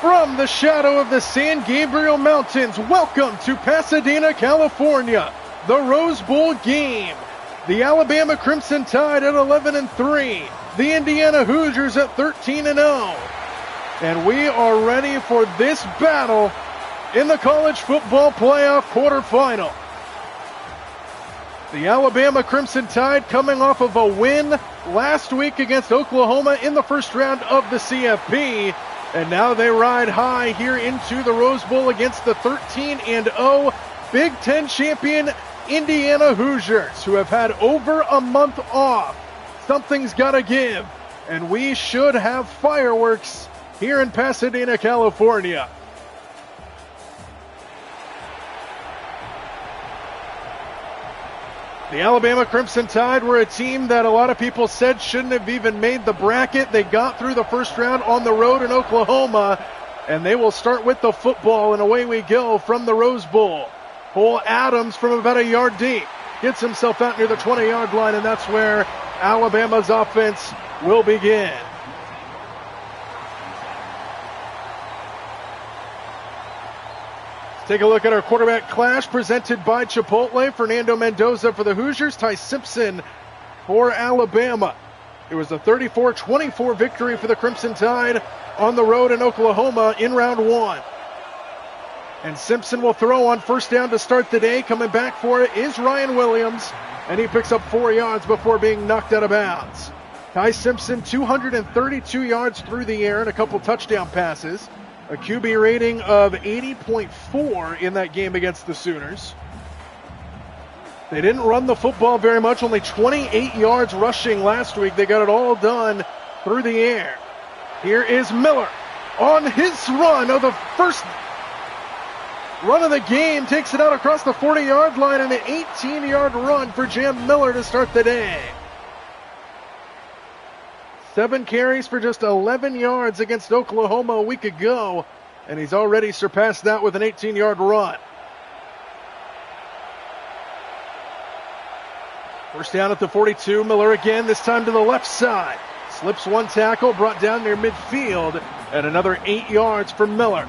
From the shadow of the San Gabriel Mountains, welcome to Pasadena, California, the Rose Bowl game. The Alabama Crimson Tide at 11-3, the Indiana Hoosiers at 13-0. And we are ready for this battle in the college football playoff quarterfinal. The Alabama Crimson Tide coming off of a win last week against Oklahoma in the first round of the CFP. And now they ride high here into the Rose Bowl against the 13-0 Big Ten champion Indiana Hoosiers, who have had over a month off. Something's got to give, and we should have fireworks here in Pasadena, California. The Alabama Crimson Tide were a team that a lot of people said shouldn't have even made the bracket. They got through the first round on the road in Oklahoma, and they will start with the football, and away we go from the Rose Bowl. Cole Adams from about a yard deep gets himself out near the 20-yard line, and that's where Alabama's offense will begin. Take a look at our quarterback clash presented by Chipotle. Fernando Mendoza for the Hoosiers, Ty Simpson for Alabama. It was a 34-24 victory for the Crimson Tide on the road in Oklahoma in round one. And Simpson will throw on first down to start the day. Coming back for it is Ryan Williams, and he picks up 4 yards before being knocked out of bounds. Ty Simpson, 232 yards through the air and a couple touchdown passes. A QB rating of 80.4 in that game against the Sooners. They didn't run the football very much, only 28 yards rushing last week. They got it all done through the air. Here is Miller on his run of the first run of the game. Takes it out across the 40-yard line, and an 18-yard run for Jam Miller to start the day. 7 carries for just 11 yards against Oklahoma a week ago, and he's already surpassed that with an 18-yard run. First down at the 42, Miller again, this time to the left side. Slips one tackle, brought down near midfield, and another 8 yards for Miller.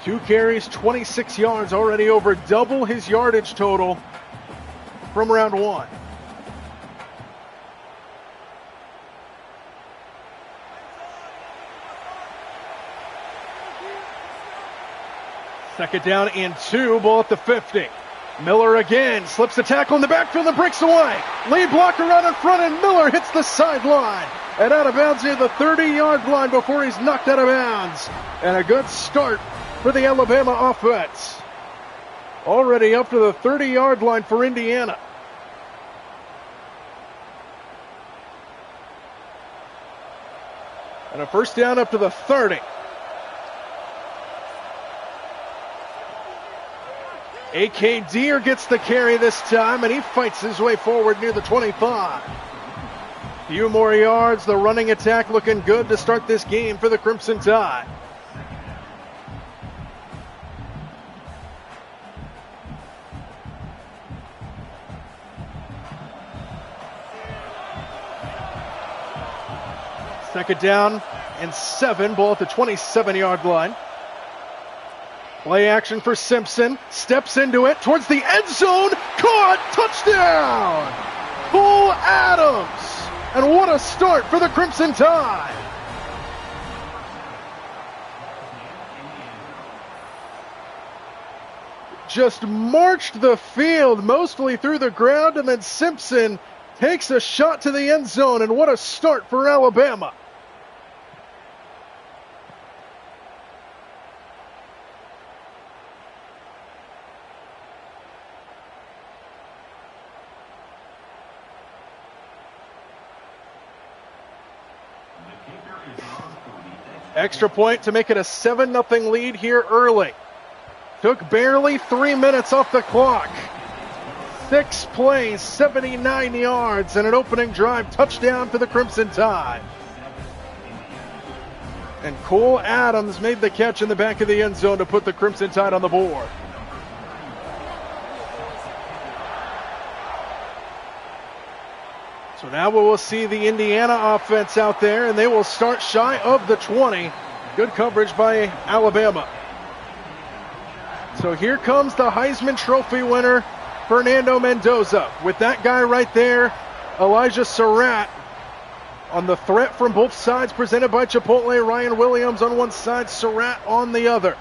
2 carries, 26 yards, already over double his yardage total from round one. Second down and 2, ball at the 50. Miller again slips the tackle in the backfield and breaks away. Lead blocker out in front, and Miller hits the sideline and out of bounds near the 30-yard line before he's knocked out of bounds. And a good start for the Alabama offense. Already up to the 30-yard line for Indiana. And a first down up to the 30. A.K. Deere gets the carry this time, and he fights his way forward near the 25. Few more yards. The running attack looking good to start this game for the Crimson Tide. Second down and 7, ball at the 27-yard line. Play action for Simpson, steps into it, towards the end zone, caught, touchdown! Cole Adams! And what a start for the Crimson Tide! Just marched the field, mostly through the ground, and then Simpson takes a shot to the end zone, and what a start for Alabama! Extra point to make it a 7-0 lead here early. Took barely 3 minutes off the clock. 6 plays, 79 yards, and an opening drive touchdown for the Crimson Tide. And Cole Adams made the catch in the back of the end zone to put the Crimson Tide on the board. So now we will see the Indiana offense out there, and they will start shy of the 20 Good coverage by Alabama. So here comes the Heisman Trophy winner, Fernando Mendoza. With that guy right there, Elijah Surratt, on the threat from both sides presented by Chipotle. Ryan Williams on one side, Surratt on the other.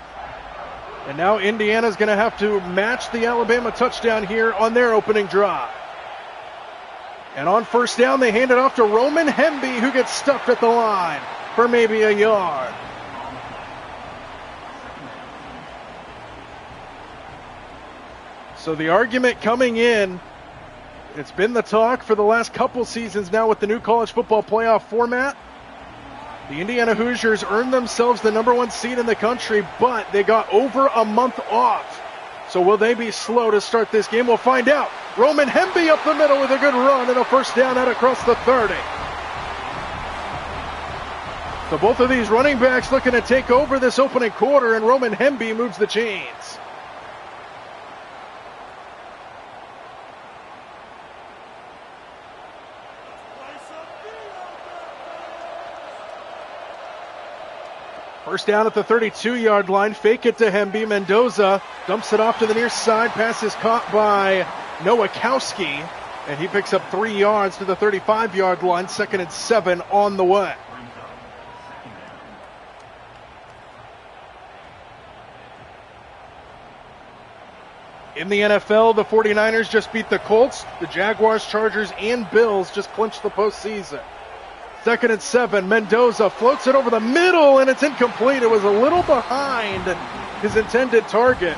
And now Indiana's going to have to match the Alabama touchdown here on their opening drive. And on first down, they hand it off to Roman Hemby, who gets stuffed at the line for maybe a yard. So the argument coming in, it's been the talk for the last couple seasons now with the new college football playoff format. The Indiana Hoosiers earned themselves the #1 seed in the country, but they got over a month off. So will they be slow to start this game? We'll find out. Roman Hemby up the middle with a good run and a first down out across the 30. So both of these running backs looking to take over this opening quarter, and Roman Hemby moves the chains. First down at the 32-yard line. Fake it to Hemby. Mendoza dumps it off to the near side. Pass is caught by Nowakowski, and he picks up 3 yards to the 35-yard line. 2nd and 7 on the way. In the NFL, the 49ers just beat the Colts. The Jaguars, Chargers, and Bills just clinched the postseason. 2nd and 7. Mendoza floats it over the middle, and it's incomplete. It was a little behind his intended target.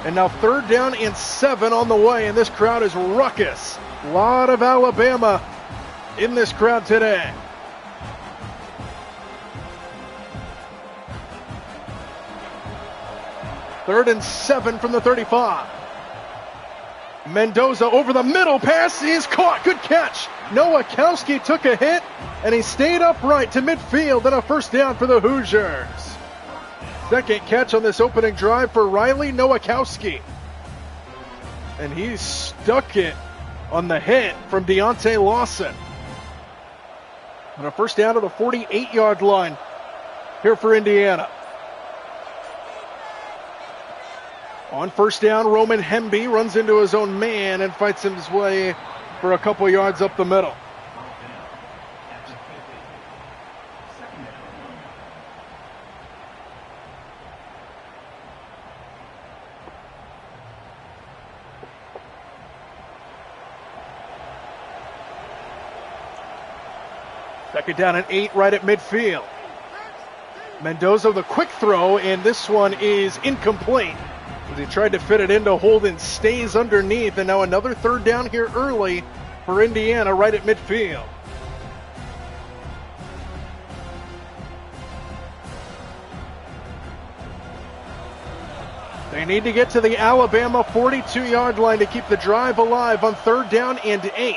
And now 3rd down and 7 on the way, and this crowd is ruckus. A lot of Alabama in this crowd today. Third and 7 from the 35. Mendoza over the middle, pass is caught. Good catch. Nowakowski took a hit, and he stayed upright to midfield, and a first down for the Hoosiers. Second catch on this opening drive for Riley Nowakowski. And he stuck it on the hit from Deontay Lawson. And a first down to the 48-yard line here for Indiana. On first down, Roman Hemby runs into his own man and fights his way for a couple yards up the middle. Second down and 8 right at midfield. Mendoza with a quick throw, and this one is incomplete. As he tried to fit it into Holden, stays underneath, and now another 3rd down here early for Indiana right at midfield. They need to get to the Alabama 42-yard line to keep the drive alive on 3rd down and 8.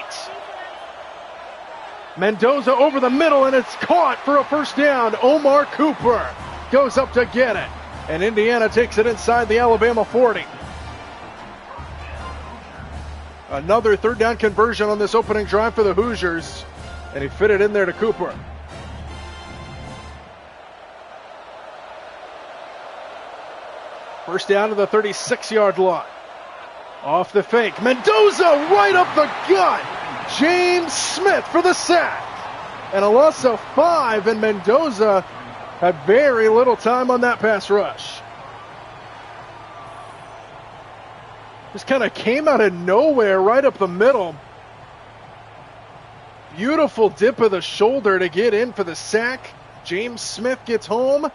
Mendoza over the middle, and it's caught for a first down. Omar Cooper goes up to get it. And Indiana takes it inside the Alabama 40. Another 3rd down conversion on this opening drive for the Hoosiers. And he fit it in there to Cooper. First down to the 36-yard line. Off the fake. Mendoza right up the gut. James Smith for the sack. And a loss of 5, and Mendoza had very little time on that pass rush. Just kind of came out of nowhere right up the middle. Beautiful dip of the shoulder to get in for the sack. James Smith gets home.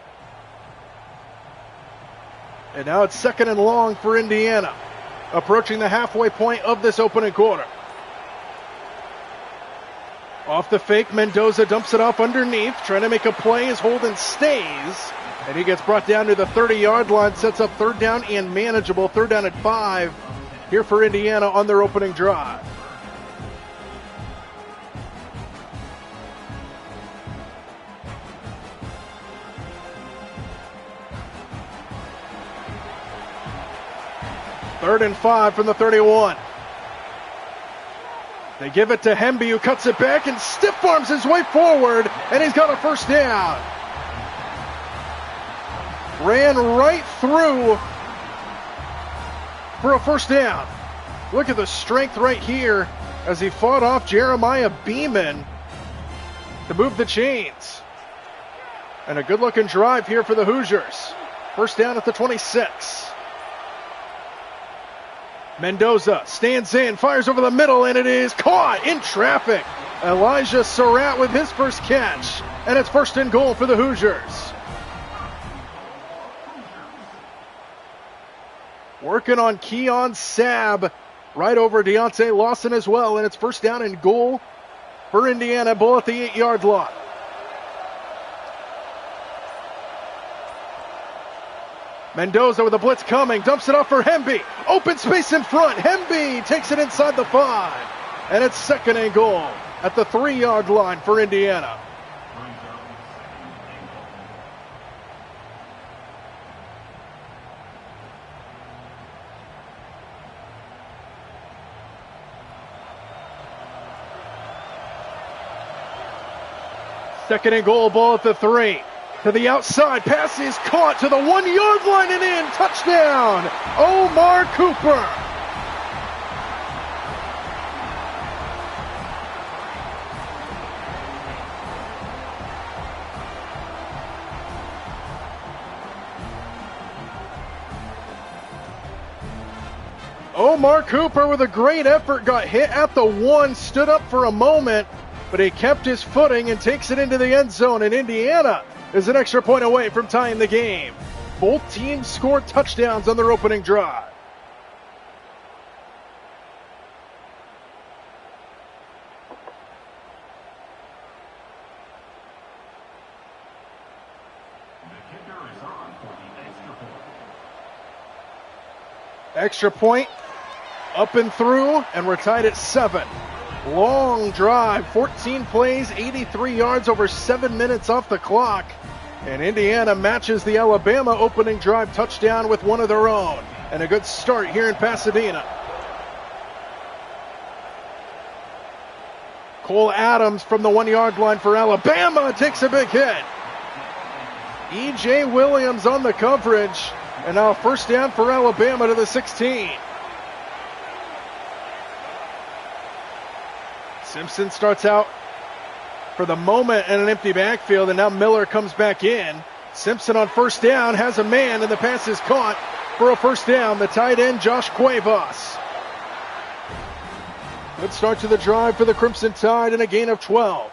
And now it's 2nd and long for Indiana, approaching the halfway point of this opening quarter. Off the fake, Mendoza dumps it off underneath, trying to make a play as Holden stays. And he gets brought down to the 30-yard line, sets up 3rd down and manageable. 3rd down at 5 here for Indiana on their opening drive. Third and 5 from the 31. They give it to Hemby, who cuts it back and stiff arms his way forward, and he's got a first down. ran right through for a first down. Look at the strength right here as he fought off Jeremiah Beeman to move the chains. And a good-looking drive here for the Hoosiers. First down at the 26. Mendoza stands in, fires over the middle, and it is caught in traffic. Elijah Surratt with his first catch, and it's first and goal for the Hoosiers. Working on Keon Sabb right over Deontay Lawson as well, and it's first down and goal for Indiana, ball at the 8-yard line. Mendoza with a blitz coming, dumps it off for Hemby. Open space in front. Hemby takes it inside the 5. And it's second and goal at the 3-yard line for Indiana. Second and goal, ball at the 3. To the outside, pass is caught to the 1-yard line and in. Touchdown, Omar Cooper. Omar Cooper with a great effort, got hit at the 1, stood up for a moment, but he kept his footing and takes it into the end zone, and Indiana is an extra point away from tying the game. Both teams scored touchdowns on their opening drive. Extra point, up and through, and we're tied at 7. Long drive, 14 plays, 83 yards, over 7 minutes off the clock. And Indiana matches the Alabama opening drive touchdown with one of their own. And a good start here in Pasadena. Cole Adams from the 1-yard line for Alabama takes a big hit. E.J. Williams on the coverage. And now first down for Alabama to the 16. Simpson starts out for the moment in an empty backfield, and now Miller comes back in. Simpson on first down has a man, and the pass is caught for a first down. The tight end, Josh Cuevas. Good start to the drive for the Crimson Tide and a gain of 12.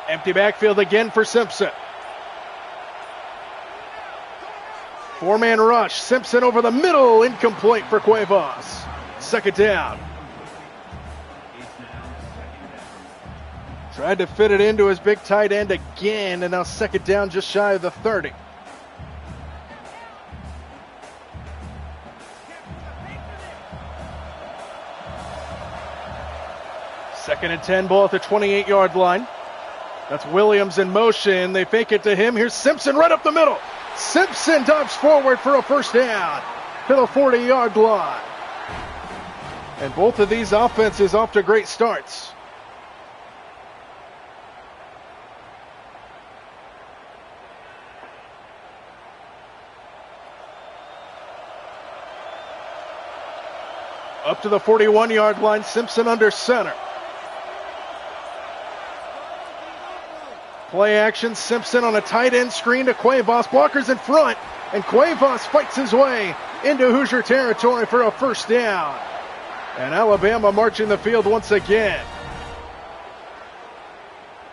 Empty backfield again for Simpson. 4-man rush. Simpson over the middle. Incomplete for Cuevas. Second down. Tried to fit it into his big tight end again, and now second down just shy of the 30. Second and 10, ball at the 28-yard line. That's Williams in motion. They fake it to him. Here's Simpson right up the middle. Simpson dives forward for a first down to the 40-yard line. And both of these offenses off to great starts. Up to the 41-yard line, Simpson under center. Play action, Simpson on a tight end screen to Cuevas. Blockers in front, and Cuevas fights his way into Hoosier territory for a first down. And Alabama marching the field once again.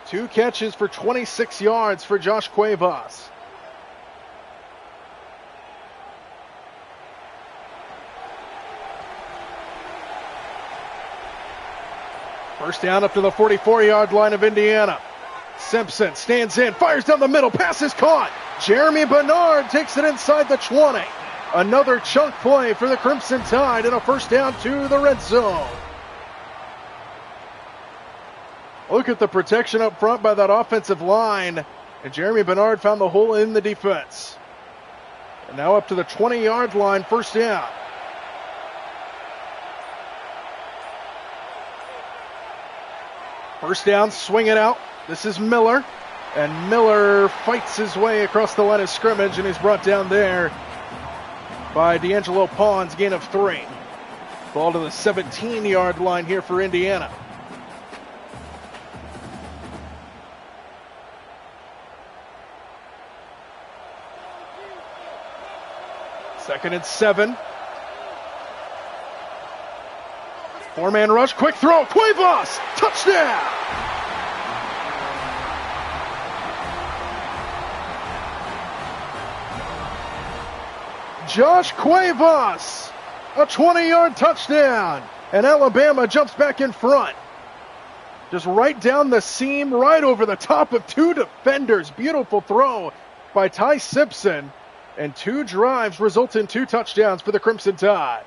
2 catches for 26 yards for Josh Cuevas. First down up to the 44-yard line of Indiana. Simpson stands in, fires down the middle, pass is caught. Jeremy Bernard takes it inside the 20. Another chunk play for the Crimson Tide and a first down to the red zone. Look at the protection up front by that offensive line. And Jeremy Bernard found the hole in the defense. And now up to the 20-yard line, first down. First down, swing it out. This is Miller. And Miller fights his way across the line of scrimmage, and he's brought down there by D'Angelo Pons, gain of 3. Ball to the 17-yard line here for Indiana. Second and 7. 4-man rush, quick throw, Cuevas, touchdown! Josh Cuevas, a 20-yard touchdown, and Alabama jumps back in front. Just right down the seam, right over the top of 2 defenders. Beautiful throw by Ty Simpson, and 2 drives result in 2 touchdowns for the Crimson Tide.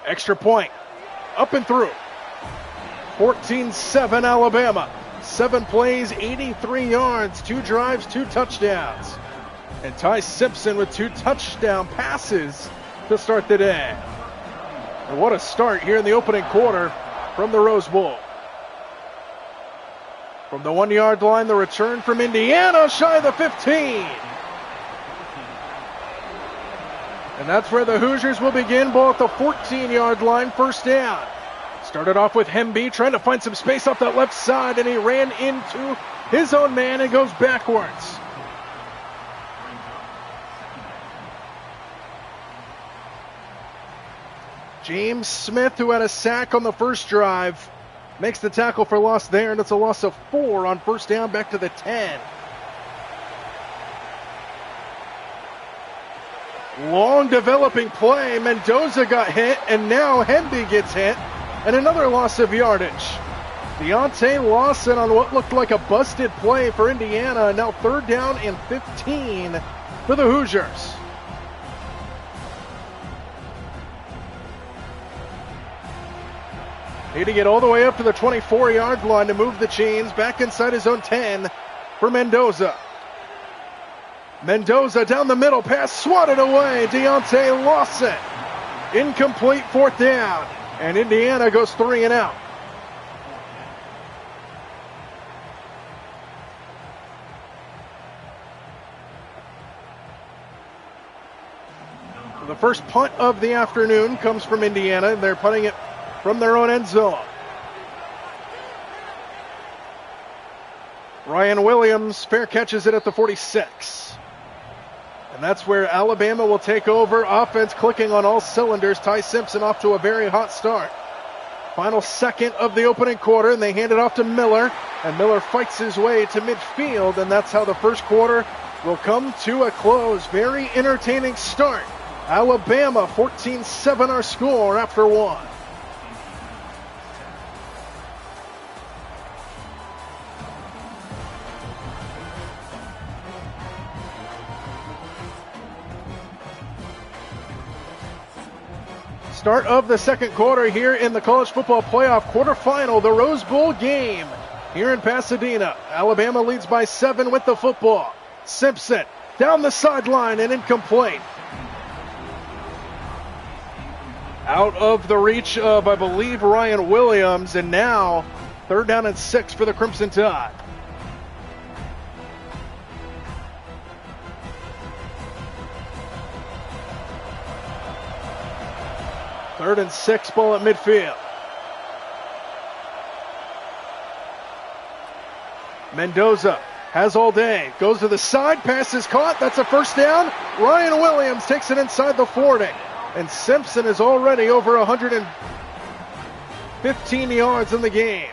Extra point, up and through. 14-7 Alabama. 7 plays, 83 yards, 2 drives, 2 touchdowns. And Ty Simpson with 2 touchdown passes to start the day. And what a start here in the opening quarter from the Rose Bowl. From the 1-yard line, the return from Indiana, shy of the 15. And that's where the Hoosiers will begin, ball at the 14-yard line, first down. Started off with Hemby trying to find some space off that left side, and he ran into his own man and goes backwards. James Smith, who had a sack on the first drive, makes the tackle for loss there, and it's a loss of 4 on first down back to the 10. Long developing play. Mendoza got hit, and now Hemby gets hit, and another loss of yardage. Deontay Lawson on what looked like a busted play for Indiana, now 3rd down and 15 for the Hoosiers. Need to get all the way up to the 24-yard line to move the chains back inside his own 10 for Mendoza. Mendoza down the middle, pass swatted away. Deontay Lawson. Incomplete, 4th down. And Indiana goes 3 and out. The first punt of the afternoon comes from Indiana. They're punting it from their own end zone. Ryan Williams fair catches it at the 46. And that's where Alabama will take over. Offense clicking on all cylinders. Ty Simpson off to a very hot start. Final second of the opening quarter, and they hand it off to Miller. And Miller fights his way to midfield, and that's how the first quarter will come to a close. Very entertaining start. Alabama 14-7 our score after 1. Start of the second quarter here in the college football playoff quarterfinal, the Rose Bowl game here in Pasadena. Alabama leads by 7 with the football. Simpson down the sideline and incomplete. Out of the reach of, I believe, Ryan Williams, and now 3rd down and 6 for the Crimson Tide. Third and 6, ball at midfield. Mendoza has all day. Goes to the side, pass is caught. That's a first down. Ryan Williams takes it inside the 40. And Simpson is already over 115 yards in the game.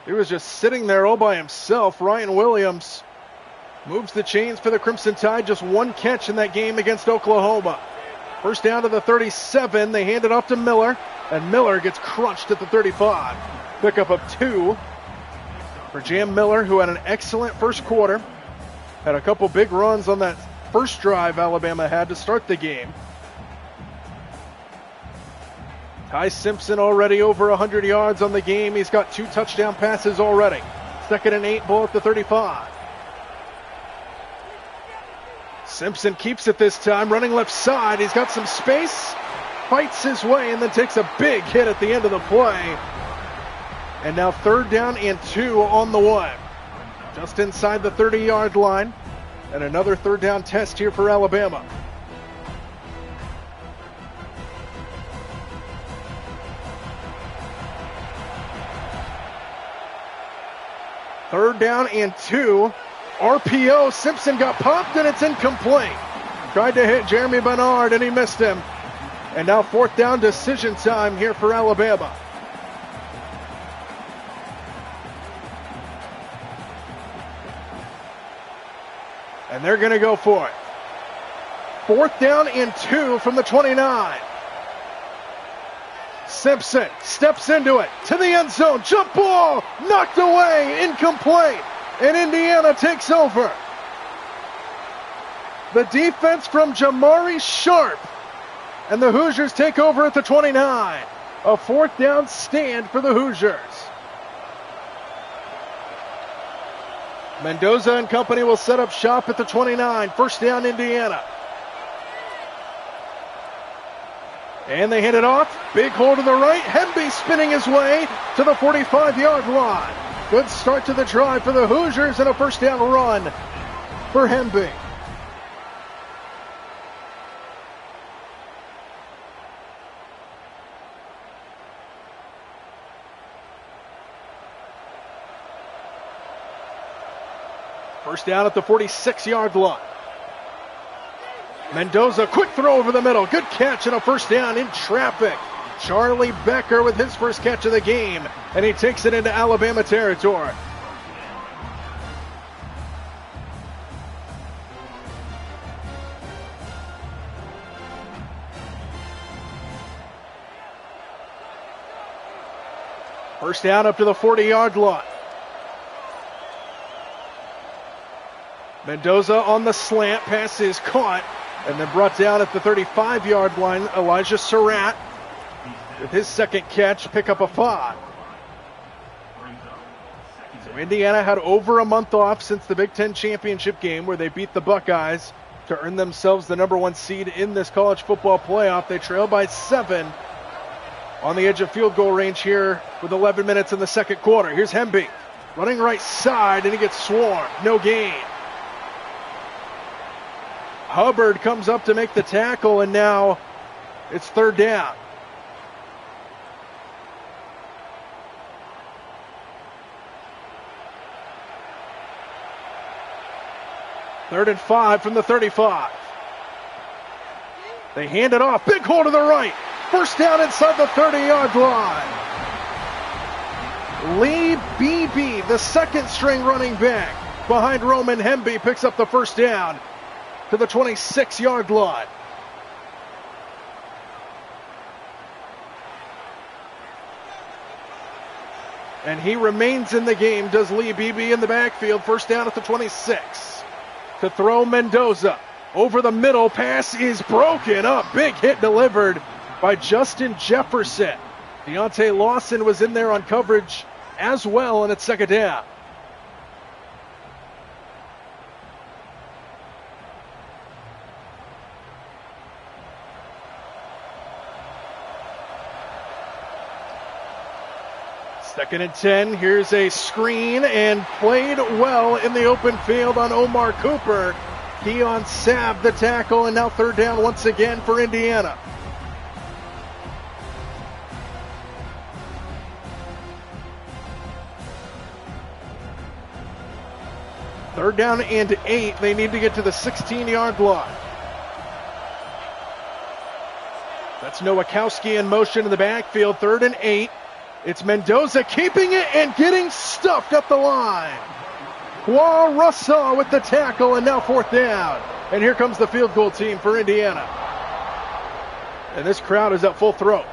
He was just sitting there all by himself. Ryan Williams moves the chains for the Crimson Tide. Just 1 catch in that game against Oklahoma. First down to the 37. They hand it off to Miller, and Miller gets crunched at the 35. Pickup of 2 for Jam Miller, who had an excellent first quarter. Had a couple big runs on that first drive Alabama had to start the game. Ty Simpson already over 100 yards on the game. He's got 2 touchdown passes already. 2nd and 8, ball at the 35. Simpson keeps it this time, running left side. He's got some space, fights his way, and then takes a big hit at the end of the play. And now 3rd down and 2 on the way. Just inside the 30-yard line. And another 3rd down test here for Alabama. Third down and 2. RPO, Simpson got popped and it's incomplete. Tried to hit Jeremy Bernard and he missed him. And now 4th down decision time here for Alabama. And they're going to go for it. 4th down and 2 from the 29. Simpson steps into it, to the end zone, jump ball, knocked away, incomplete, and Indiana takes over. The defense from Jamari Sharp, and the Hoosiers take over at the 29. A 4th down stand for the Hoosiers. Mendoza and company will set up shop at the 29. 1st down, Indiana. And they hand it off. Big hole to the right. Hemby spinning his way to the 45-yard line. Good start to the drive for the Hoosiers and a 1st down run for Hemby. First down at the 46-yard line. Mendoza, quick throw over the middle. Good catch and a 1st down in traffic. Charlie Becker with his first catch of the game, and he takes it into Alabama territory. First down up to the 40-yard line. Mendoza on the slant, pass is caught, and then brought down at the 35-yard line. Elijah Surratt with his 2nd catch, pick up a 5. So Indiana had over a month off since the Big Ten championship game where they beat the Buckeyes to earn themselves the #1 seed in this college football playoff. They trail by 7 on the edge of field goal range here with 11 minutes in the 2nd quarter. Here's Hemby running right side, and he gets swarmed. No gain. Hubbard comes up to make the tackle, and now it's 3rd down. Third and 5 from the 35. They hand it off. Big hole to the right. 1st down inside the 30-yard line. Lee Beebe, the 2nd string running back behind Roman Hemby, picks up the 1st down to the 26-yard line. And he remains in the game, does Lee Beebe in the backfield. 1st down at the 26. To throw Mendoza. Over the middle, pass is broken up. Big hit delivered by Justin Jefferson. Deontay Lawson was in there on coverage as well, and it's 2nd down. Second and 10. Here's a screen and played well in the open field on Omar Cooper. Keon Sabb the tackle, and now 3rd down once again for Indiana. Third down and 8. They need to get to the 16-yard line. That's Nowakowski in motion in the backfield. 3rd and 8. It's Mendoza keeping it and getting stuffed up the line. Qua Russell with the tackle, and now 4th down. And here comes the field goal team for Indiana. And this crowd is at full throat.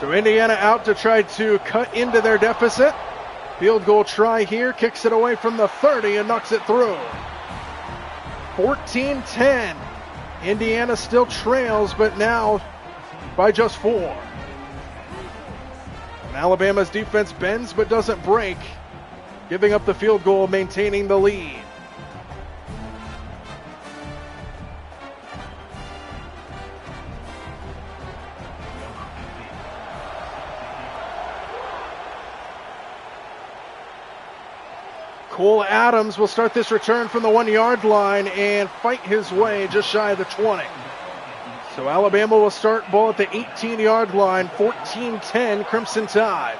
So Indiana out to try to cut into their deficit. Field goal try here, kicks it away from the 30 and knocks it through. 14-10. Indiana still trails, but now by just 4. And Alabama's defense bends but doesn't break, giving up the field goal, maintaining the lead. Cole Adams will start this return from the 1-yard line and fight his way just shy of the 20. So Alabama will start ball at the 18-yard line, 14-10 Crimson Tide.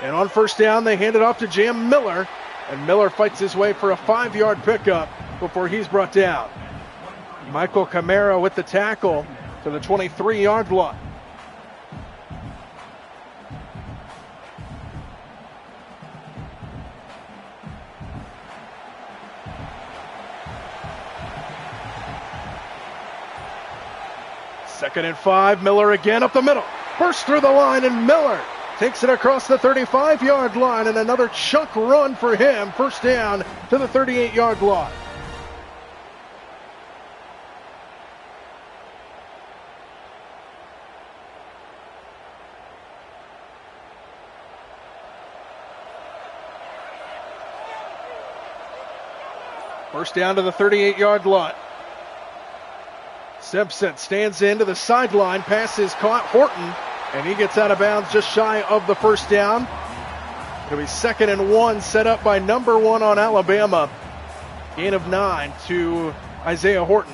And on first down, they hand it off to Jam Miller, and Miller fights his way for a 5-yard pickup before he's brought down. Michael Camara with the tackle to the 23-yard line. Second and 5, Miller again up the middle. Burst through the line, and Miller takes it across the 35-yard line, and another chunk run for him. First down to the 38-yard line. First down to the 38-yard line. Simpson stands into the sideline, pass is caught, Horton, and he gets out of bounds just shy of the first down. It'll be 2nd and 1, set up by number 1 on Alabama. Gain of 9 to Isaiah Horton.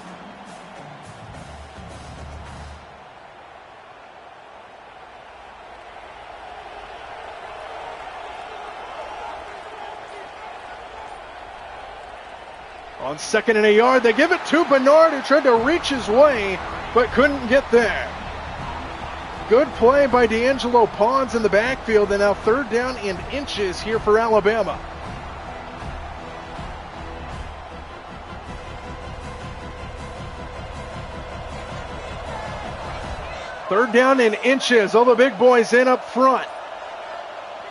On 2nd and a yard, they give it to Bernard, who tried to reach his way, but couldn't get there. Good play by D'Angelo Pons in the backfield, and now 3rd down and inches here for Alabama. Third down and inches, all the big boys in up front.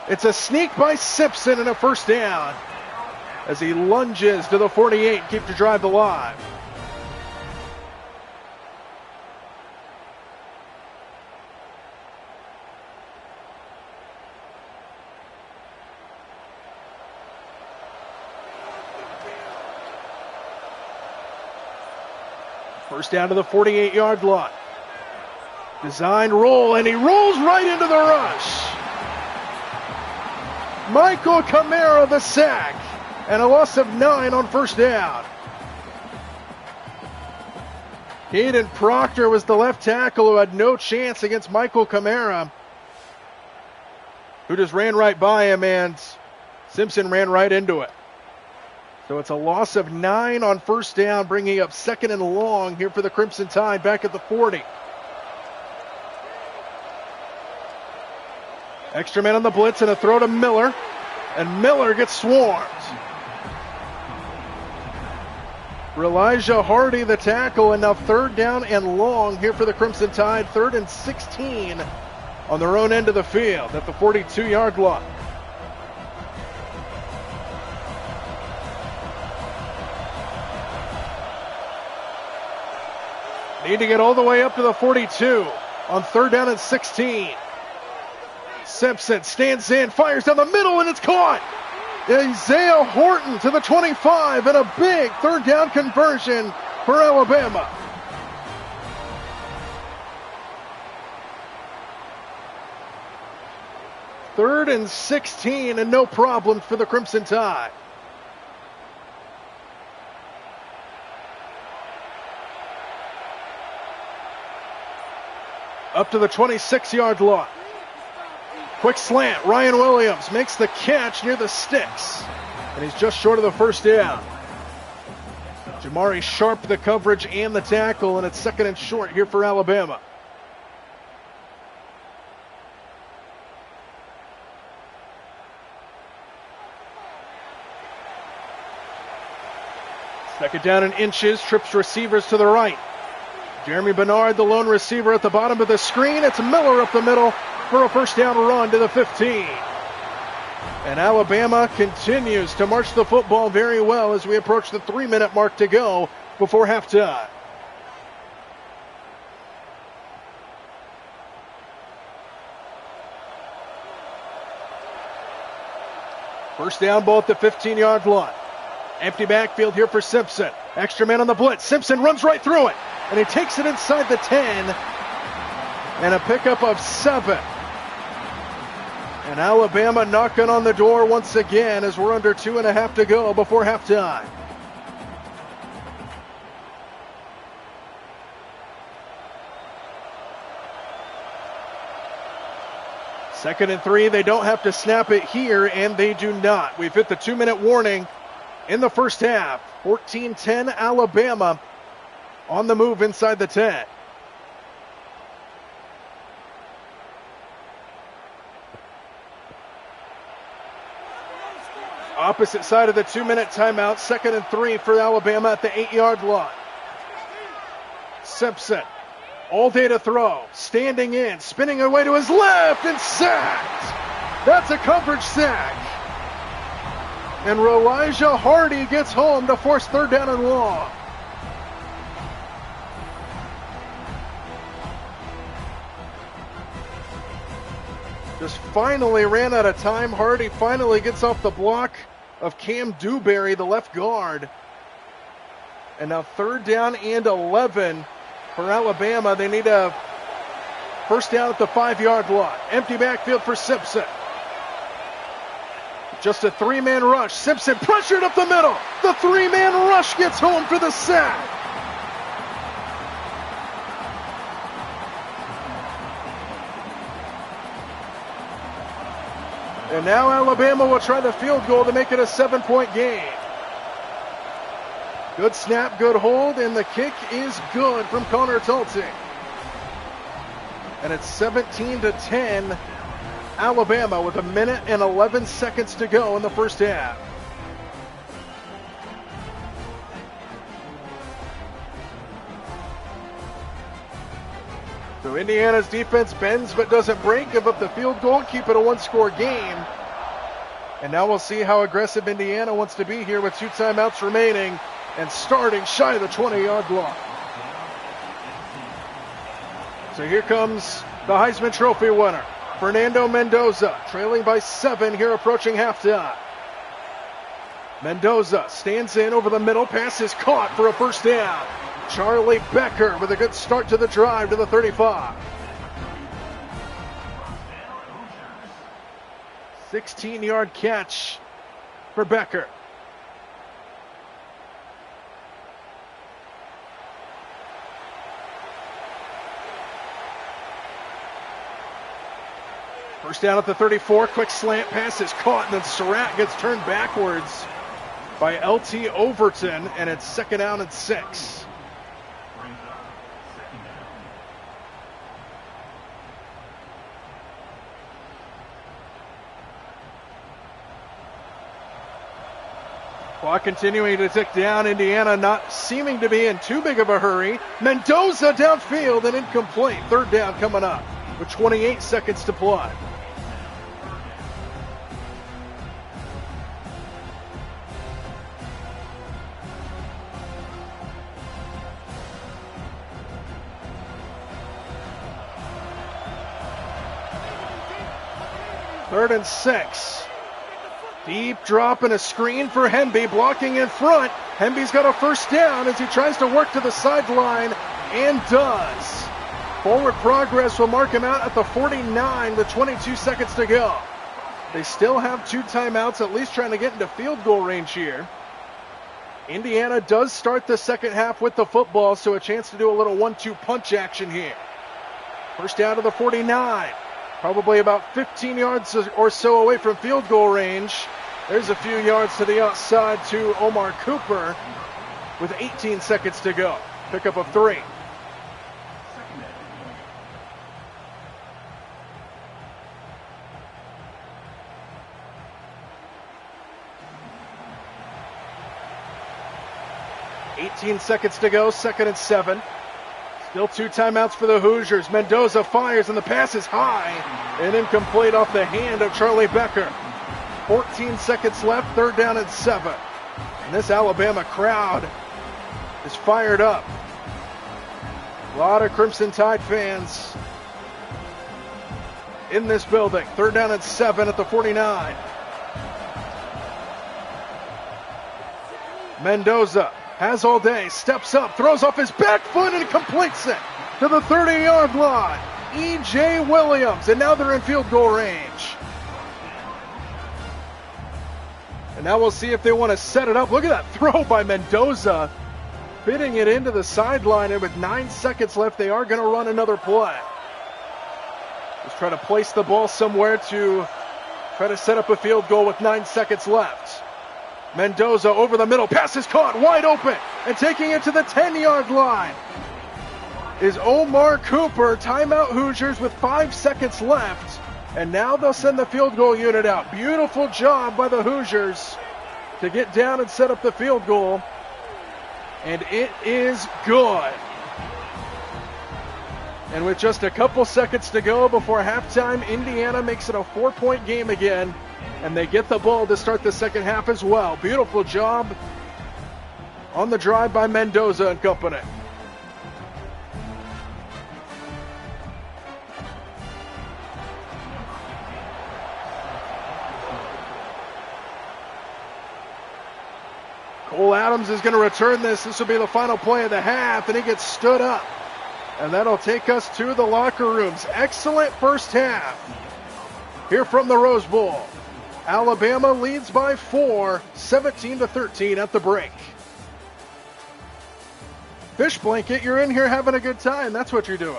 It's a sneak by Simpson and a first down, as he lunges to the 48, keep the drive alive. First down to the 48-yard line. Design roll, and he rolls right into the rush. Michael Camara the sack, and a loss of 9 on first down. Caden Proctor was the left tackle who had no chance against Michael Camara, who just ran right by him, and Simpson ran right into it. So it's a loss of 9 on first down, bringing up 2nd and long here for the Crimson Tide back at the 40. Extra man on the blitz and a throw to Miller, and Miller gets swarmed. Elijah Hardy the tackle, and now 3rd down and long here for the Crimson Tide. 3rd and 16 on their own end of the field at the 42-yard line. Need to get all the way up to the 42 on 3rd down and 16. Simpson stands in, fires down the middle, and it's caught. Isaiah Horton to the 25, and a big 3rd down conversion for Alabama. Third and 16, and no problem for the Crimson Tide. Up to the 26-yard line. Quick slant, Ryan Williams makes the catch near the sticks, and he's just short of the first down. Jamari Sharp the coverage and the tackle, and it's 2nd and short here for Alabama. Second down and inches, trips receivers to the right. Jeremy Bernard, the lone receiver at the bottom of the screen. It's Miller up the middle for a first down run to the 15. And Alabama continues to march the football very well as we approach the 3-minute mark to go before halftime. First down ball at the 15-yard line. Empty backfield here for Simpson. Extra man on the blitz. Simpson runs right through it. And he takes it inside the 10. And a pickup of 7. And Alabama knocking on the door once again as we're under 2.5 to go before halftime. Second and 3, they don't have to snap it here, and they do not. We've hit the 2-minute warning in the first half. 14-10 Alabama on the move inside the 10. Opposite side of the 2-minute timeout. Second and 3 for Alabama at the 8-yard line. Simpson, all day to throw. Standing in, spinning away to his left, and sacked. That's a coverage sack. And Elijah Hardy gets home to force third down and long. Just finally ran out of time. Hardy finally gets off the block of Cam Dewberry, the left guard. And now third down and 11 for Alabama. They need a first down at the 5-yard line. Empty backfield for Simpson. Just a 3-man rush. Simpson pressured up the middle. The 3-man rush gets home for the sack. And now Alabama will try the field goal to make it a 7-point game. Good snap, good hold, and the kick is good from Connor Tulting. And it's 17-10, Alabama with 1 minute and 11 seconds to go in the first half. So Indiana's defense bends but doesn't break, give up the field goal, keep it a 1-score game. And now we'll see how aggressive Indiana wants to be here with 2 timeouts remaining and starting shy of the 20-yard line. So here comes the Heisman Trophy winner, Fernando Mendoza, trailing by 7 here approaching halftime. Mendoza stands in over the middle, pass is caught for a first down. Charlie Becker with a good start to the drive to the 35. 16-yard catch for Becker. First down at the 34, quick slant pass is caught, and then Surratt gets turned backwards by L.T. Overton, and it's second down and 6. Clock continuing to tick down. Indiana not seeming to be in too big of a hurry. Mendoza downfield and incomplete. Third down coming up with 28 seconds to play. Third and 6. Deep drop and a screen for Hemby, blocking in front. Hemby's got a first down as he tries to work to the sideline and does. Forward progress will mark him out at the 49 with 22 seconds to go. They still have 2 timeouts, at least trying to get into field goal range here. Indiana does start the second half with the football, so a chance to do a little 1-2 punch action here. First down to the 49. Probably about 15 yards or so away from field goal range. There's a few yards to the outside to Omar Cooper with 18 seconds to go. Pickup of 3. Seconds to go, second and 7. Still 2 timeouts for the Hoosiers. Mendoza fires and the pass is high and incomplete off the hand of Charlie Becker. 14 seconds left, 3rd down and 7. And this Alabama crowd is fired up. A lot of Crimson Tide fans in this building. 3rd down and 7 at the 49. Mendoza has all day, steps up, throws off his back foot and completes it to the 30-yard line. E.J. Williams, and now they're in field goal range. And now we'll see if they want to set it up. Look at that throw by Mendoza, fitting it into the sideline, and with 9 seconds left, they are going to run another play. Just try to place the ball somewhere to try to set up a field goal with 9 seconds left. Mendoza over the middle, pass is caught, wide open, and taking it to the 10-yard line is Omar Cooper. Timeout Hoosiers with 5 seconds left. And now they'll send the field goal unit out. Beautiful job by the Hoosiers to get down and set up the field goal. And it is good. And with just a couple seconds to go before halftime, Indiana makes it a 4-point game again. And they get the ball to start the second half as well. Beautiful job on the drive by Mendoza and company. Cole Adams is going to return this. This will be the final play of the half, and he gets stood up. And that'll take us to the locker rooms. Excellent first half here from the Rose Bowl. Alabama leads by 4, 17-13 at the break. Fish Blanket, you're in here having a good time. That's what you're doing.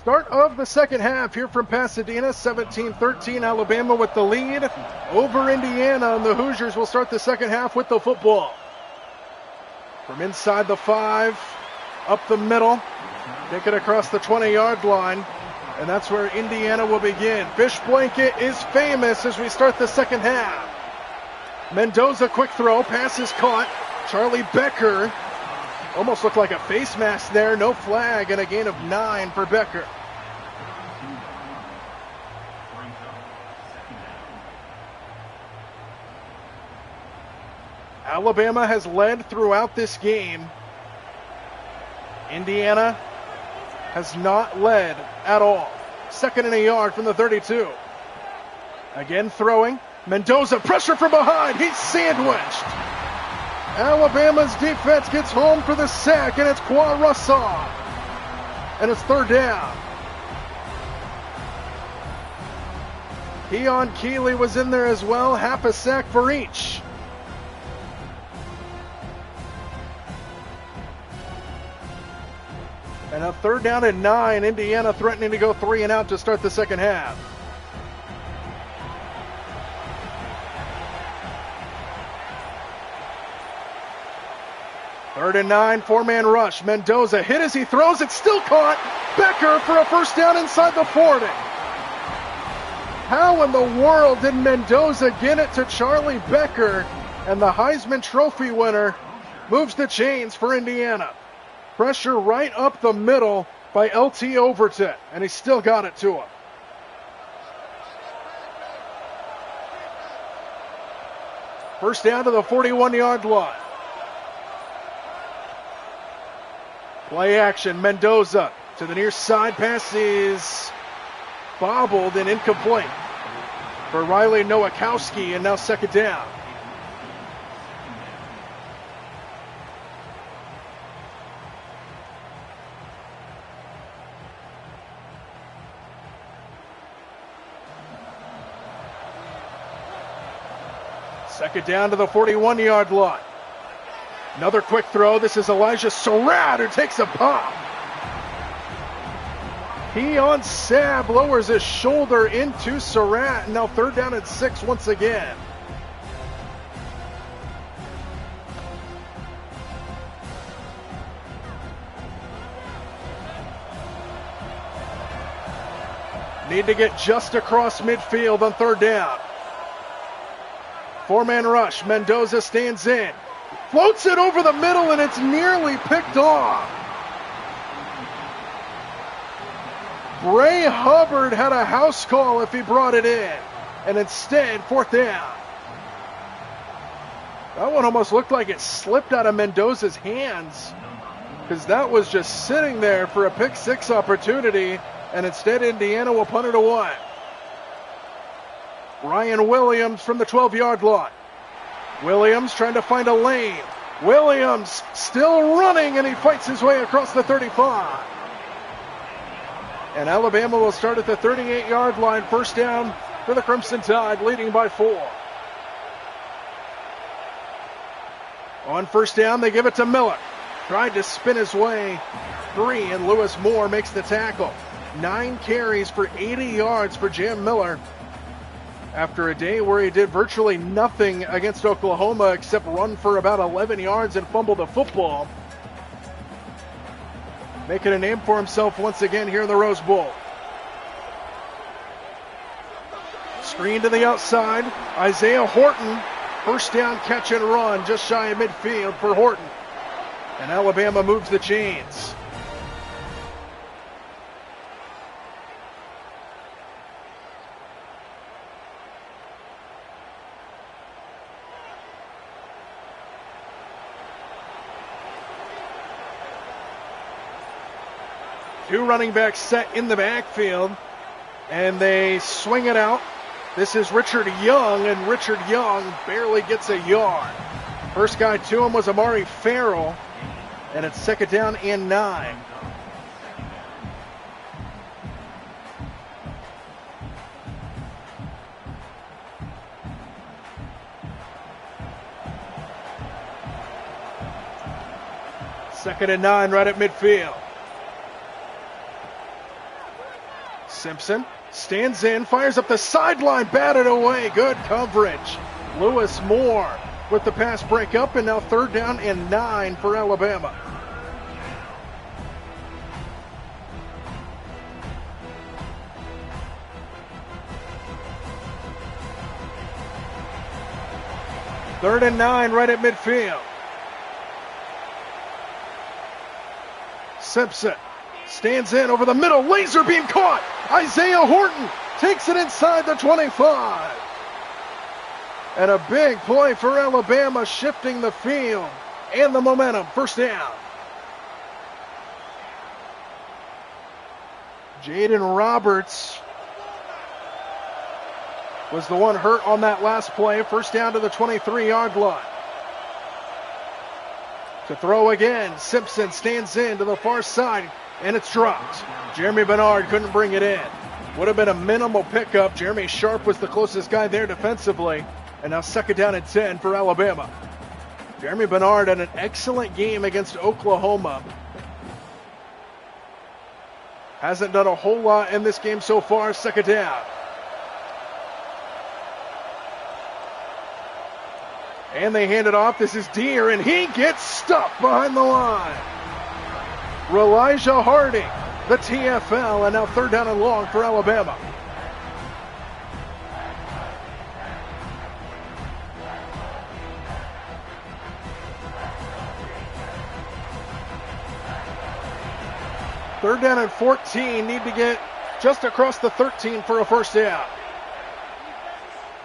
Start of the second half here from Pasadena, 17-13, Alabama with the lead over Indiana, and the Hoosiers will start the second half with the football. From inside the 5, up the middle, take it across the 20-yard line, and that's where Indiana will begin. Fish Blanket is famous as we start the second half. Mendoza, quick throw, pass is caught. Charlie Becker almost looked like a face mask there. No flag, and a gain of 9 for Becker. Alabama has led throughout this game. Indiana has not led at all. 2nd and a yard from the 32. Again throwing. Mendoza, pressure from behind. He's sandwiched. Alabama's defense gets home for the sack, and it's Quarterfinal. And it's 3rd down. Keon Keeley was in there as well, half a sack for each. And a 3rd down and 9, Indiana threatening to go 3 and out to start the second half. Third and 9, 4-man rush. Mendoza hit as he throws it, still caught. Becker for a first down inside the 40. How in the world did Mendoza get it to Charlie Becker? And the Heisman Trophy winner moves the chains for Indiana. Pressure right up the middle by L.T. Overton, and he still got it to him. First down to the 41-yard line. Play action, Mendoza to the near side. Pass is bobbled and incomplete for Riley Nowakowski, and now 2nd down. Second down to the 41-yard line. Another quick throw. This is Elijah Surratt who takes a pop. Keon Sabb lowers his shoulder into Surratt. And now 3rd down and 6 once again. Need to get just across midfield on third down. Four-man rush. Mendoza stands in. Floats it over the middle, and it's nearly picked off. Bray Hubbard had a house call if he brought it in. And instead, fourth down. That one almost looked like it slipped out of Mendoza's hands, because that was just sitting there for a pick six opportunity, and instead Indiana will punt it away. Ryan Williams from the 12-yard line. Williams trying to find a lane. Williams still running, and he fights his way across the 35. And Alabama will start at the 38-yard line. First down for the Crimson Tide, leading by 4. On first down, they give it to Miller. Tried to spin his way free, and Lewis Moore makes the tackle. 9 carries for 80 yards for Jam Miller, after a day where he did virtually nothing against Oklahoma except run for about 11 yards and fumble the football. Making a name for himself once again here in the Rose Bowl. Screen to the outside. Isaiah Horton. First down catch and run just shy of midfield for Horton. And Alabama moves the chains. Two running backs set in the backfield, and they swing it out. This is Richard Young, and Richard Young barely gets a yard. First guy to him was Amari Farrell, and it's second down and 9. Second and 9 right at midfield. Simpson stands in, fires up the sideline, batted away. Good coverage. Lewis Moore with the pass break up, and now third down and 9 for Alabama. Third and 9 right at midfield. Simpson stands in over the middle, laser beam caught. Isaiah Horton takes it inside the 25. And a big play for Alabama, shifting the field and the momentum. First down. Jaden Roberts was the one hurt on that last play. First down to the 23-yard line. To throw again, Simpson stands in to the far side, and it's dropped. Jeremy Bernard couldn't bring it in. Would have been a minimal pickup. Jeremy Sharp was the closest guy there defensively. And now second down and 10 for Alabama. Jeremy Bernard had an excellent game against Oklahoma. Hasn't done a whole lot in this game so far. Second down. And they hand it off. This is Deere, and he gets stuck behind the line. Elijah Harding, the TFL, and now third down and long for Alabama. Third down and 14, need to get just across the 13 for a first down.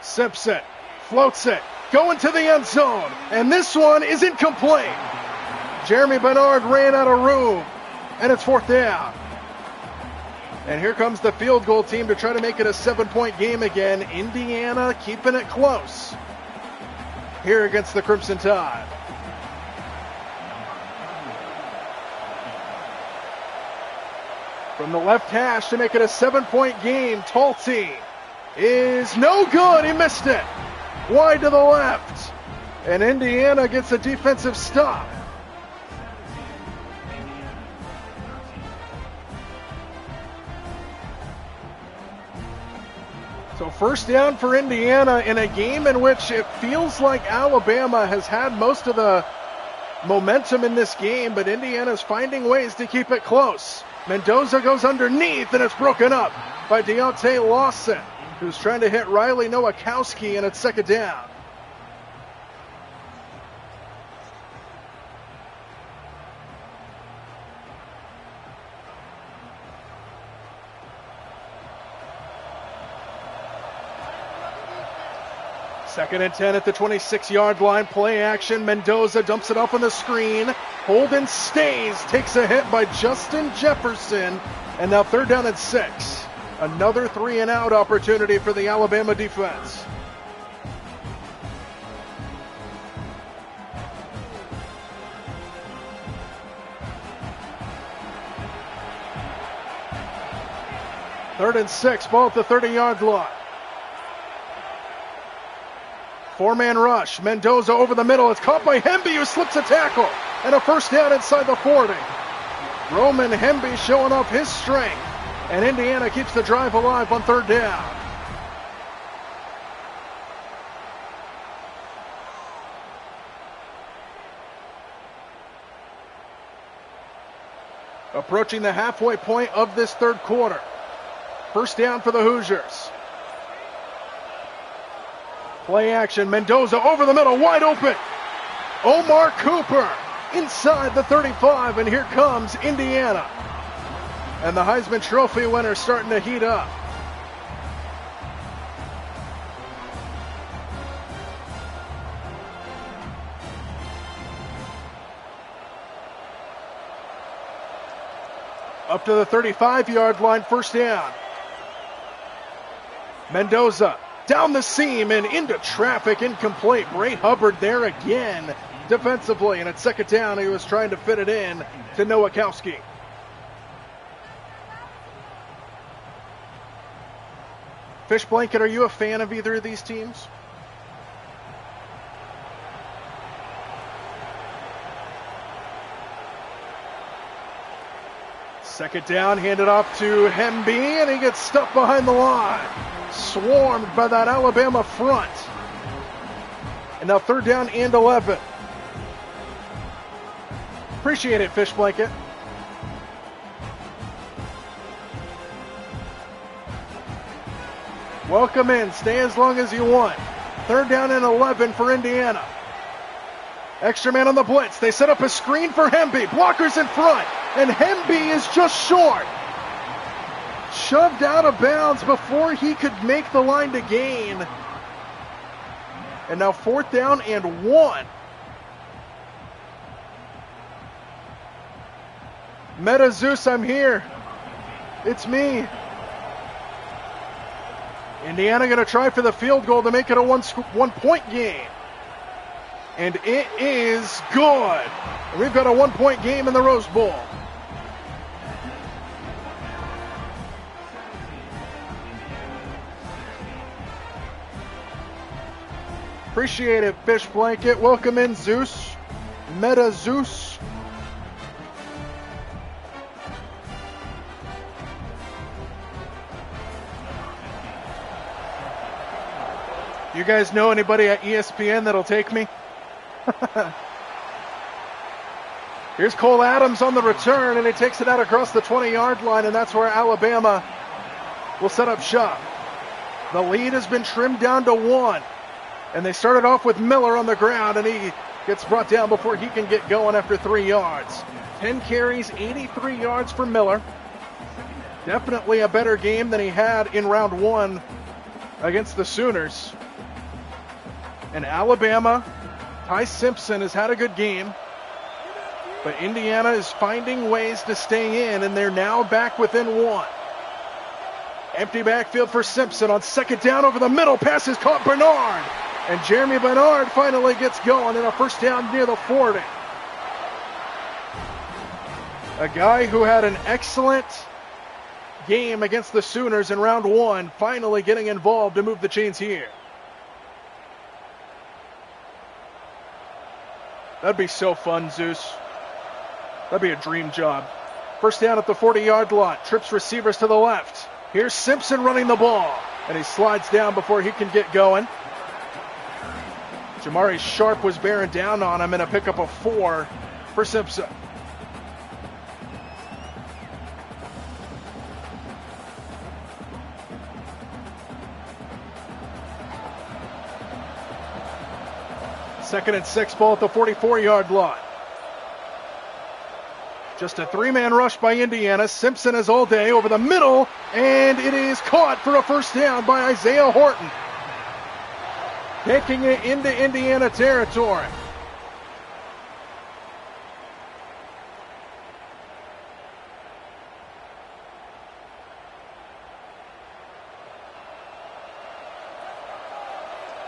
Simpson floats it, going to the end zone, and this one is incomplete. Jeremy Bernard ran out of room, and it's fourth down. And here comes the field goal team to try to make it a 7-point game again. Indiana keeping it close here against the Crimson Tide. From the left hash to make it a 7-point game, Talty is no good. He missed it. Wide to the left. And Indiana gets a defensive stop. So first down for Indiana in a game in which it feels like Alabama has had most of the momentum in this game, but Indiana's finding ways to keep it close. Mendoza goes underneath, and it's broken up by Deontay Lawson, who's trying to hit Riley Nowakowski, and it's second down. Second and 10 at the 26-yard line. Play action. Mendoza dumps it off on the screen. Holden stays. Takes a hit by Justin Jefferson. And now third down and 6. Another 3-and-out opportunity for the Alabama defense. Third and 6. Ball at the 30-yard line. Four-man rush. Mendoza over the middle. It's caught by Hemby, who slips a tackle. And a first down inside the 40. Roman Hemby showing off his strength. And Indiana keeps the drive alive on third down. Approaching the halfway point of this third quarter. First down for the Hoosiers. Play action. Mendoza over the middle, wide open. Omar Cooper inside the 35, and here comes Indiana. And the Heisman Trophy winner starting to heat up. Up to the 35-yard line, first down. Mendoza down the seam and into traffic, incomplete. Bray Hubbard there again defensively, and at second down he was trying to fit it in to Nowakowski. Fish Blanket, are you a fan of either of these teams? Second down, handed off to Hemby, and he gets stuck behind the line. Swarmed by that Alabama front. And now third down and 11. Appreciate it, Fish Blanket. Welcome in. Stay as long as you want. Third down and 11 for Indiana. Extra man on the blitz. They set up a screen for Hemby. Blockers in front. And Hemby is just short. Shoved out of bounds before he could make the line to gain. And now fourth down and 1. Meta Zeus, I'm here. It's me. Indiana going to try for the field goal to make it a one-point game. And it is good. We've got a one-point game in the Rose Bowl. Appreciate it, Fish Blanket. Welcome in, Zeus. Meta Zeus. You guys know anybody at ESPN that'll take me? Here's Cole Adams on the return, and he takes it out across the 20-yard line, and that's where Alabama will set up shop. The lead has been trimmed down to 1. And they started off with Miller on the ground, and he gets brought down before he can get going after 3 yards. 10 carries, 83 yards for Miller. Definitely a better game than he had in round 1 against the Sooners. And Alabama, Ty Simpson has had a good game. But Indiana is finding ways to stay in, and they're now back within 1. Empty backfield for Simpson on second down over the middle. Pass is caught Bernard. And Jeremy Bernard finally gets going in a first down near the 40. A guy who had an excellent game against the Sooners in round 1, finally getting involved to move the chains here. That'd be so fun, Zeus. That'd be a dream job. First down at the 40-yard line. Trips receivers to the left. Here's Simpson running the ball. And he slides down before he can get going. Jamari Sharp was bearing down on him, and a pickup of 4 for Simpson. Second and 6, ball at the 44-yard line. Just a three-man rush by Indiana. Simpson is all day over the middle, and it is caught for a first down by Isaiah Horton. Taking it into Indiana territory.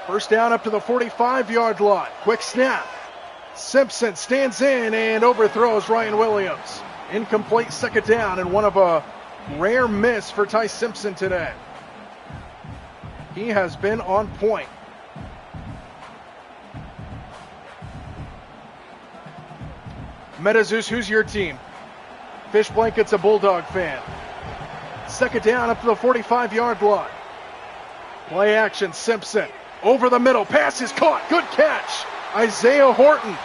First down up to the 45-yard line. Quick snap. Simpson stands in and overthrows Ryan Williams. Incomplete second down, and one of a rare miss for Ty Simpson today. He has been on point. Metazeus, who's your team? Fish Blanket's a Bulldog fan. Second down up to the 45-yard line. Play action, Simpson. Over the middle, pass is caught. Good catch. Isaiah Horton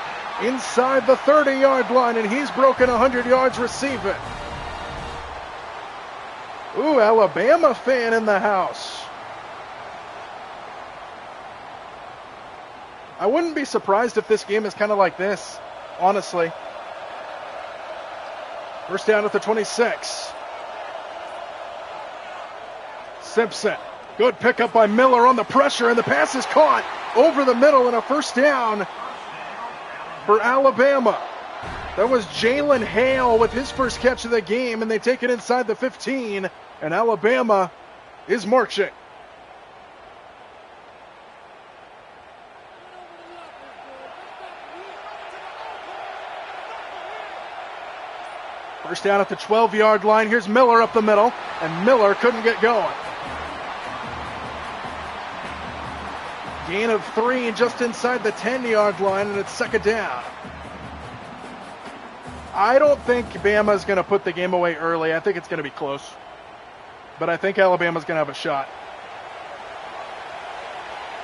inside the 30-yard line, and he's broken 100 yards receiving. Ooh, Alabama fan in the house. I wouldn't be surprised if this game is kind of like this, honestly. First down at the 26. Simpson. Good pickup by Miller on the pressure, and the pass is caught over the middle, and a first down for Alabama. That was Jalen Hale with his first catch of the game, and they take it inside the 15, and Alabama is marching. First down at the 12-yard line. Here's Miller up the middle, and Miller couldn't get going. Gain of 3 just inside the 10-yard line, and it's second down. I don't think Bama's going to put the game away early. I think it's going to be close. But I think Alabama's going to have a shot.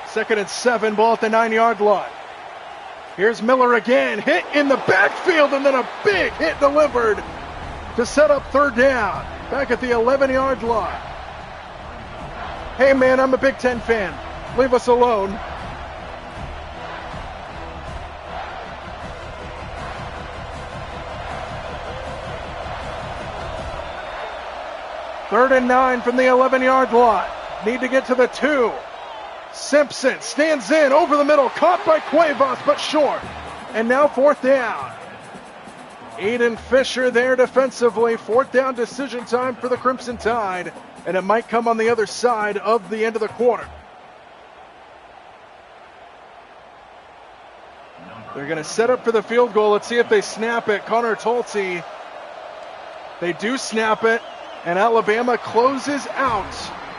Second and 7, ball at the 9-yard line. Here's Miller again, hit in the backfield, and then a big hit delivered to set up third down. Back at the 11-yard line. Hey man, I'm a Big Ten fan. Leave us alone. Third and 9 from the 11-yard line. Need to get to the 2. Simpson stands in over the middle, caught by Cuevas, but short. And now fourth down. Aiden Fisher there defensively. Fourth down decision time for the Crimson Tide. And it might come on the other side of the end of the quarter. They're going to set up for the field goal. Let's see if they snap it. Connor Tulty. They do snap it. And Alabama closes out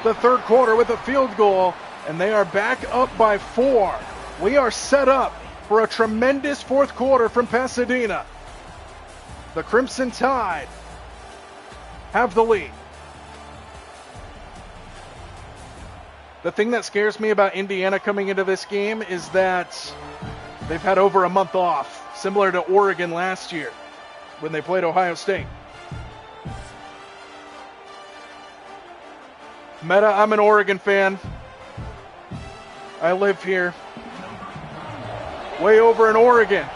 the third quarter with a field goal. And they are back up by 4. We are set up for a tremendous fourth quarter from Pasadena. The Crimson Tide have the lead. The thing that scares me about Indiana coming into this game is that they've had over a month off, similar to Oregon last year when they played Ohio State. Meta, I'm an Oregon fan. I live here. Way over in Oregon.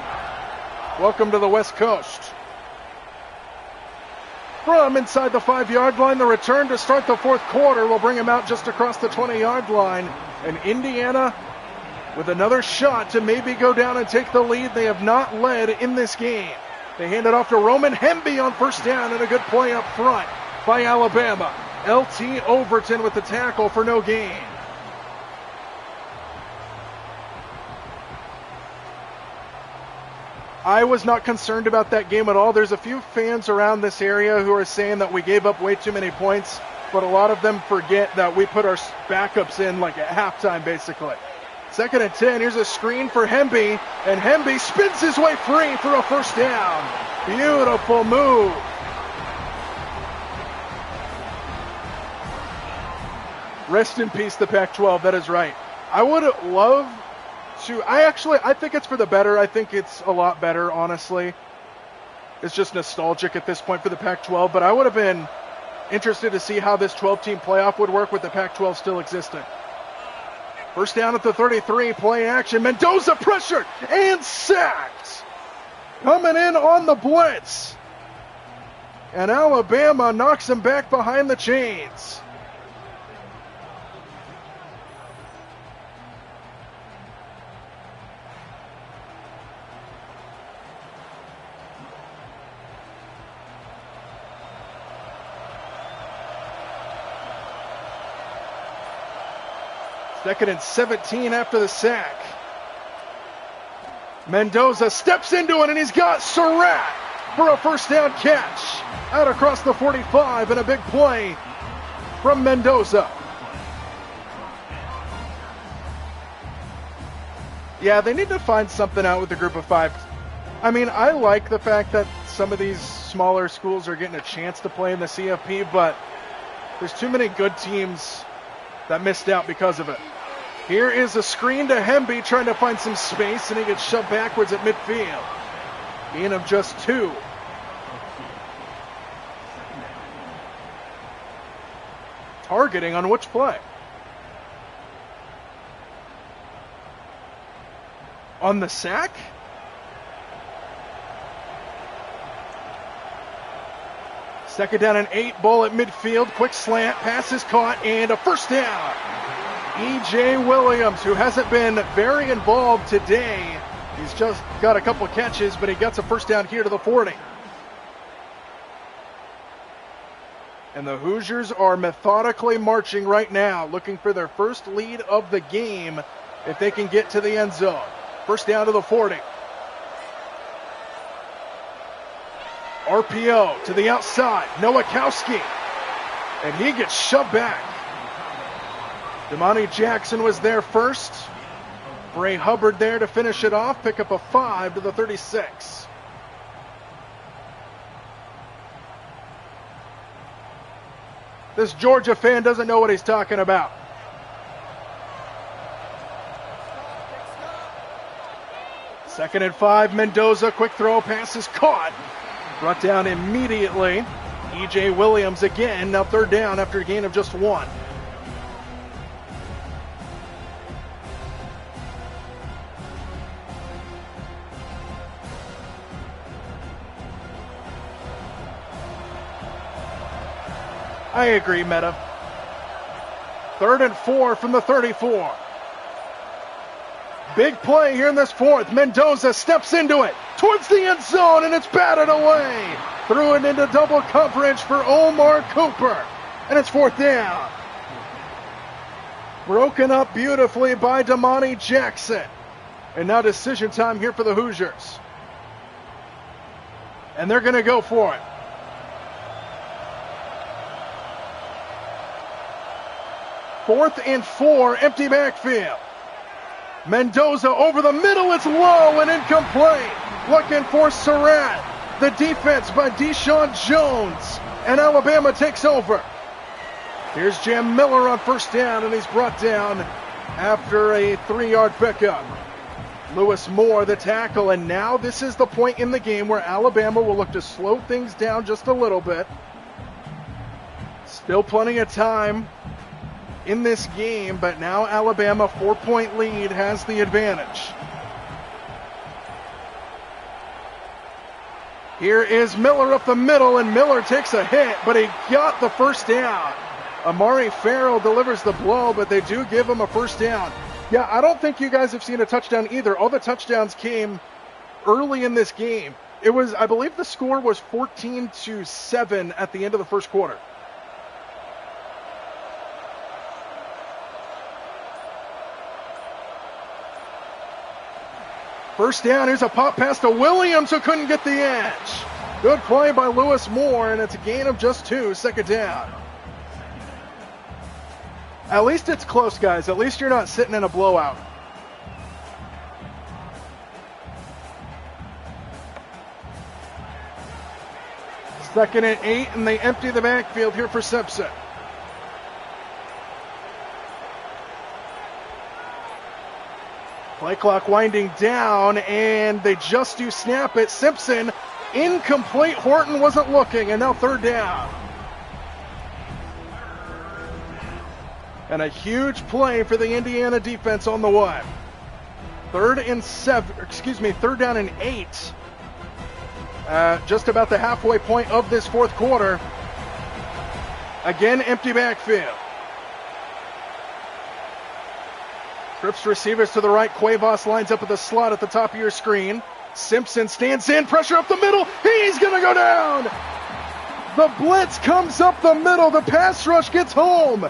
Welcome to the West Coast. From inside the 5-yard line, the return to start the fourth quarter will bring him out just across the 20-yard line. And Indiana with another shot to maybe go down and take the lead. They have not led in this game. They hand it off to Roman Hemby on first down, and a good play up front by Alabama. LT Overton with the tackle for no gain. I was not concerned about that game at all. There's a few fans around this area who are saying that we gave up way too many points, but a lot of them forget that we put our backups in like at halftime, basically. Second and 10, here's a screen for Hemby, and Hemby spins his way free for a first down. Beautiful move. Rest in peace, the Pac-12, that is right. I would love I think it's for the better. I think it's a lot better, honestly. It's just nostalgic at this point for the Pac-12, but I would have been interested to see how this 12-team playoff would work with the Pac-12 still existing. First down at the 33, play action. Mendoza pressured and sacked. Coming in on the blitz. And Alabama knocks him back behind the chains. Second and 17 after the sack. Mendoza steps into it, and he's got Surratt for a first down catch. Out across the 45, and a big play from Mendoza. Yeah, they need to find something out with the group of five. I mean, I like the fact that some of these smaller schools are getting a chance to play in the CFP, but there's too many good teams that missed out because of it. Here is a screen to Hemby trying to find some space, and he gets shoved backwards at midfield. Gain of just 2. Targeting on which play? On the sack? Second down and 8, ball at midfield, quick slant, pass is caught, and a first down. E.J. Williams, who hasn't been very involved today. He's just got a couple catches, but he gets a first down here to the 40. And the Hoosiers are methodically marching right now, looking for their first lead of the game if they can get to the end zone. First down to the 40. RPO to the outside, Nowakowski. And he gets shoved back. Damani Jackson was there first. Bray Hubbard there to finish it off. Pick up a 5 to the 36. This Georgia fan doesn't know what he's talking about. Second and 5, Mendoza, quick throw, pass is caught. Brought down immediately. E.J. Williams again, now third down after a gain of just 1. I agree, Meta. Third and 4 from the 34. Big play here in this fourth. Mendoza steps into it towards the end zone, and it's batted away. Threw it into double coverage for Omar Cooper, and it's fourth down. Broken up beautifully by Damani Jackson. And now decision time here for the Hoosiers. And they're going to go for it. Fourth and 4, empty backfield. Mendoza over the middle, it's low and incomplete. Looking for Surratt. The defense by Deshaun Jones. And Alabama takes over. Here's Jam Miller on first down, and he's brought down after a 3-yard pickup. Lewis Moore, the tackle, and now this is the point in the game where Alabama will look to slow things down just a little bit. Still plenty of time in this game, but now Alabama, 4-point lead, has the advantage. Here is Miller up the middle, and Miller takes a hit, but he got the first down. Amari Farrell delivers the blow, but they do give him a first down. Yeah, I don't think you guys have seen a touchdown either. All the touchdowns came early in this game. It was, I believe the score was 14-7 at the end of the first quarter. First down, here's a pop pass to Williams, who couldn't get the edge. Good play by Lewis Moore, and it's a gain of just 2, second down. At least it's close, guys. At least you're not sitting in a blowout. Second and 8, and they empty the backfield here for Simpson. Play clock winding down, and they just do snap it. Simpson, incomplete. Horton wasn't looking, and now third down. And a huge play for the Indiana defense on the way. Third down and 8. Just about the halfway point of this fourth quarter. Again, empty backfield. Trips receivers to the right. Cuevas lines up at the slot at the top of your screen. Simpson stands in, pressure up the middle. He's going to go down. The blitz comes up the middle. The pass rush gets home.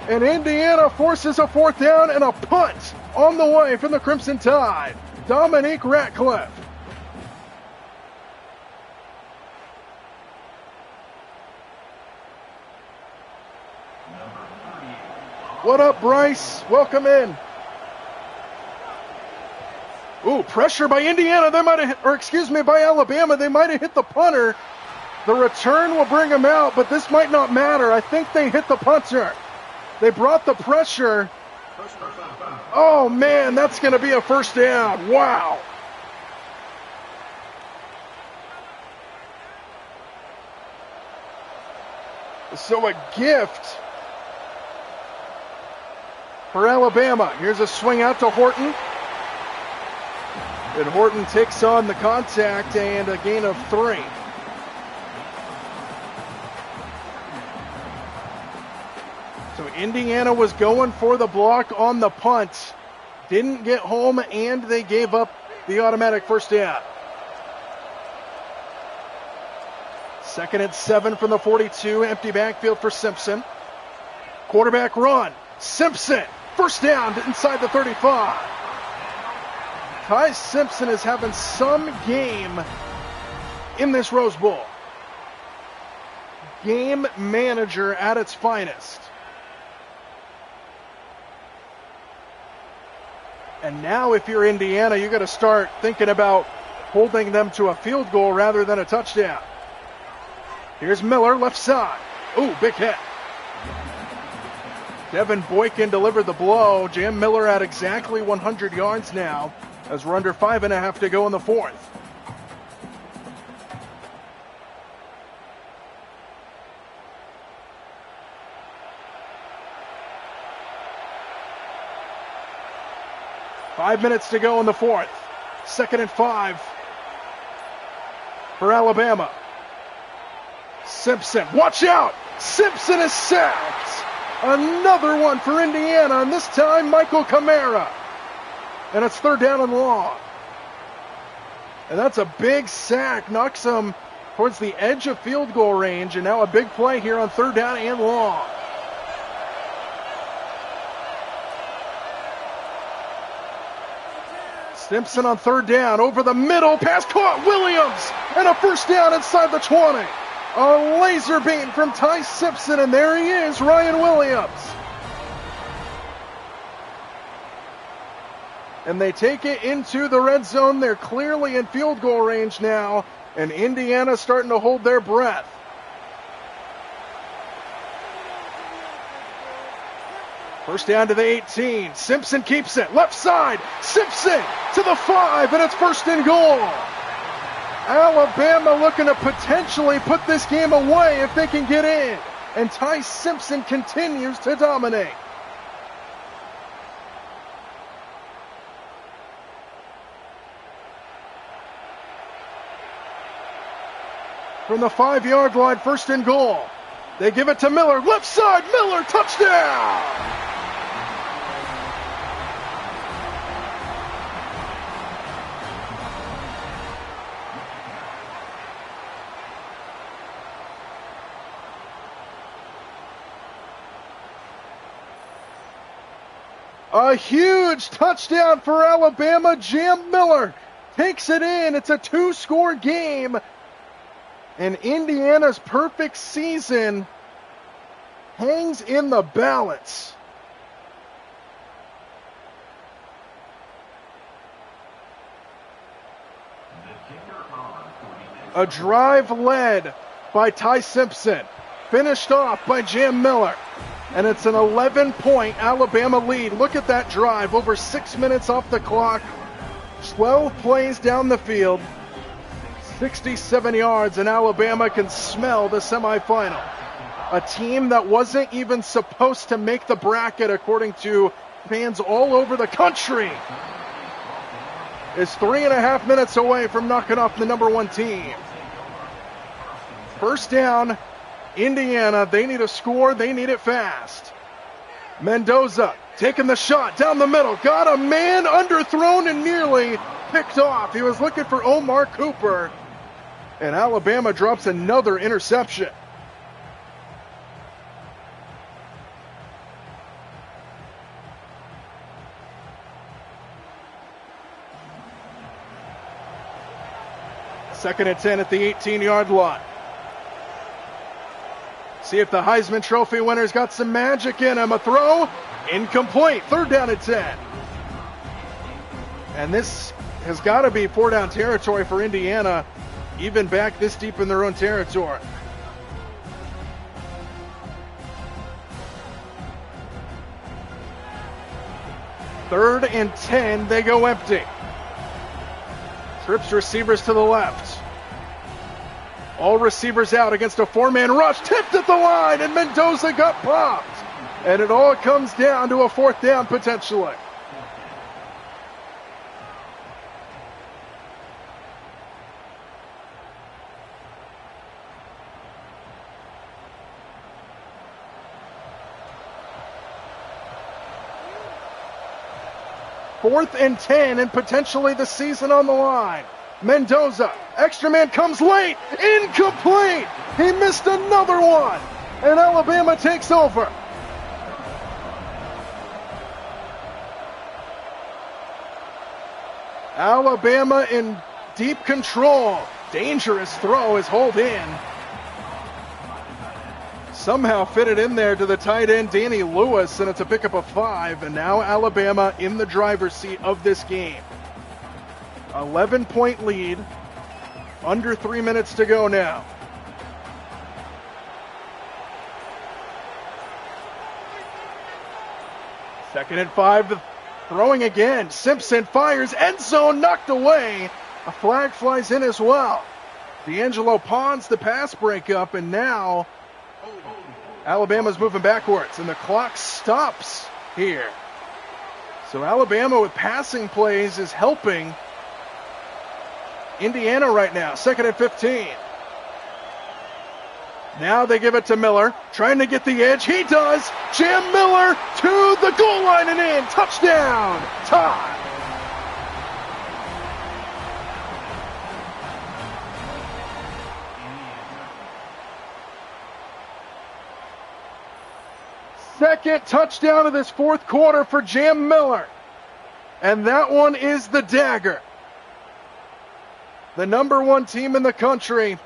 And Indiana forces a fourth down and a punt on the way from the Crimson Tide. Dominique Ratcliffe. What up, Bryce? Welcome in. Ooh, pressure by Indiana. By Alabama. They might have hit the punter. The return will bring them out, but this might not matter. I think they hit the punter. They brought the pressure. Oh, man, that's going to be a first down. Wow. So a gift for Alabama. Here's a swing out to Horton. And Horton takes on the contact and a gain of 3. So Indiana was going for the block on the punt. Didn't get home, and they gave up the automatic first down. 2nd and 7 from the 42. Empty backfield for Simpson. Quarterback run. Simpson. First down inside the 35. Ty Simpson is having some game in this Rose Bowl. Game manager at its finest. And now if you're Indiana, you got to start thinking about holding them to a field goal rather than a touchdown. Here's Miller, left side. Ooh, big hit. Devin Boykin delivered the blow. Jam Miller at exactly 100 yards now as we're under 5.5 to go in the fourth. Five minutes to go in the fourth. 2nd and 5 for Alabama. Simpson, watch out! Simpson is sacked. Another one for Indiana, and this time Michael Kamara. And it's 3rd down and long. And that's a big sack. Knocks him towards the edge of field goal range, and now a big play here on 3rd down and long. Simpson on 3rd down, over the middle, pass caught, Williams, and a first down inside the 20. A laser beam from Ty Simpson, and there he is, Ryan Williams. And they take it into the red zone. They're clearly in field goal range now, and Indiana starting to hold their breath. First down to the 18. Simpson keeps it. Left side. Simpson to the 5, and it's 1st and goal. Alabama looking to potentially put this game away if they can get in. And Ty Simpson continues to dominate. From the 5-yard line, 1st and goal. They give it to Miller. Left side, Miller, touchdown! A huge touchdown for Alabama. Jam Miller takes it in. It's a 2-score game. And Indiana's perfect season hangs in the balance. A drive led by Ty Simpson, finished off by Jam Miller. And it's an 11-point Alabama lead. Look at that drive. Over 6 minutes off the clock. 12 plays down the field. 67 yards, and Alabama can smell the semifinal. a team that wasn't even supposed to make the bracket according to fans all over the country, is 3.5 minutes away from knocking off the number 1 team. First down, Indiana. They need a score. They need it fast. Mendoza taking the shot down the middle. Got a man underthrown and nearly picked off. He was looking for Omar Cooper. And Alabama drops another interception. Second and 10 at the 18-yard line. See if the Heisman Trophy winner's got some magic in him. A throw, incomplete. Third down and 10. And this has got to be 4-down territory for Indiana, even back this deep in their own territory. Third and 10, they go empty. Trips receivers to the left. All receivers out against a 4-man rush. Tipped at the line, and Mendoza got popped. And it all comes down to a 4th down potentially. Fourth and 10, and potentially the season on the line. Mendoza, extra man comes late, incomplete. He missed another one, and Alabama takes over. Alabama in deep control. Dangerous throw is hauled in. Somehow fit it in there to the tight end, Danny Lewis, and it's a pickup of 5. And now Alabama in the driver's seat of this game. 11-point lead. Under 3 minutes to go now. Second and 5. Throwing again. Simpson fires. End zone knocked away. A flag flies in as well. D'Angelo pawns the pass breakup, and now Alabama's moving backwards, and the clock stops here. So Alabama with passing plays is helping Indiana right now. Second and 15. Now they give it to Miller, trying to get the edge. He does. Jam Miller to the goal line and in. Touchdown. Tie. Second touchdown of this fourth quarter for Jam Miller. And that one is the dagger. The number 1 team in the country,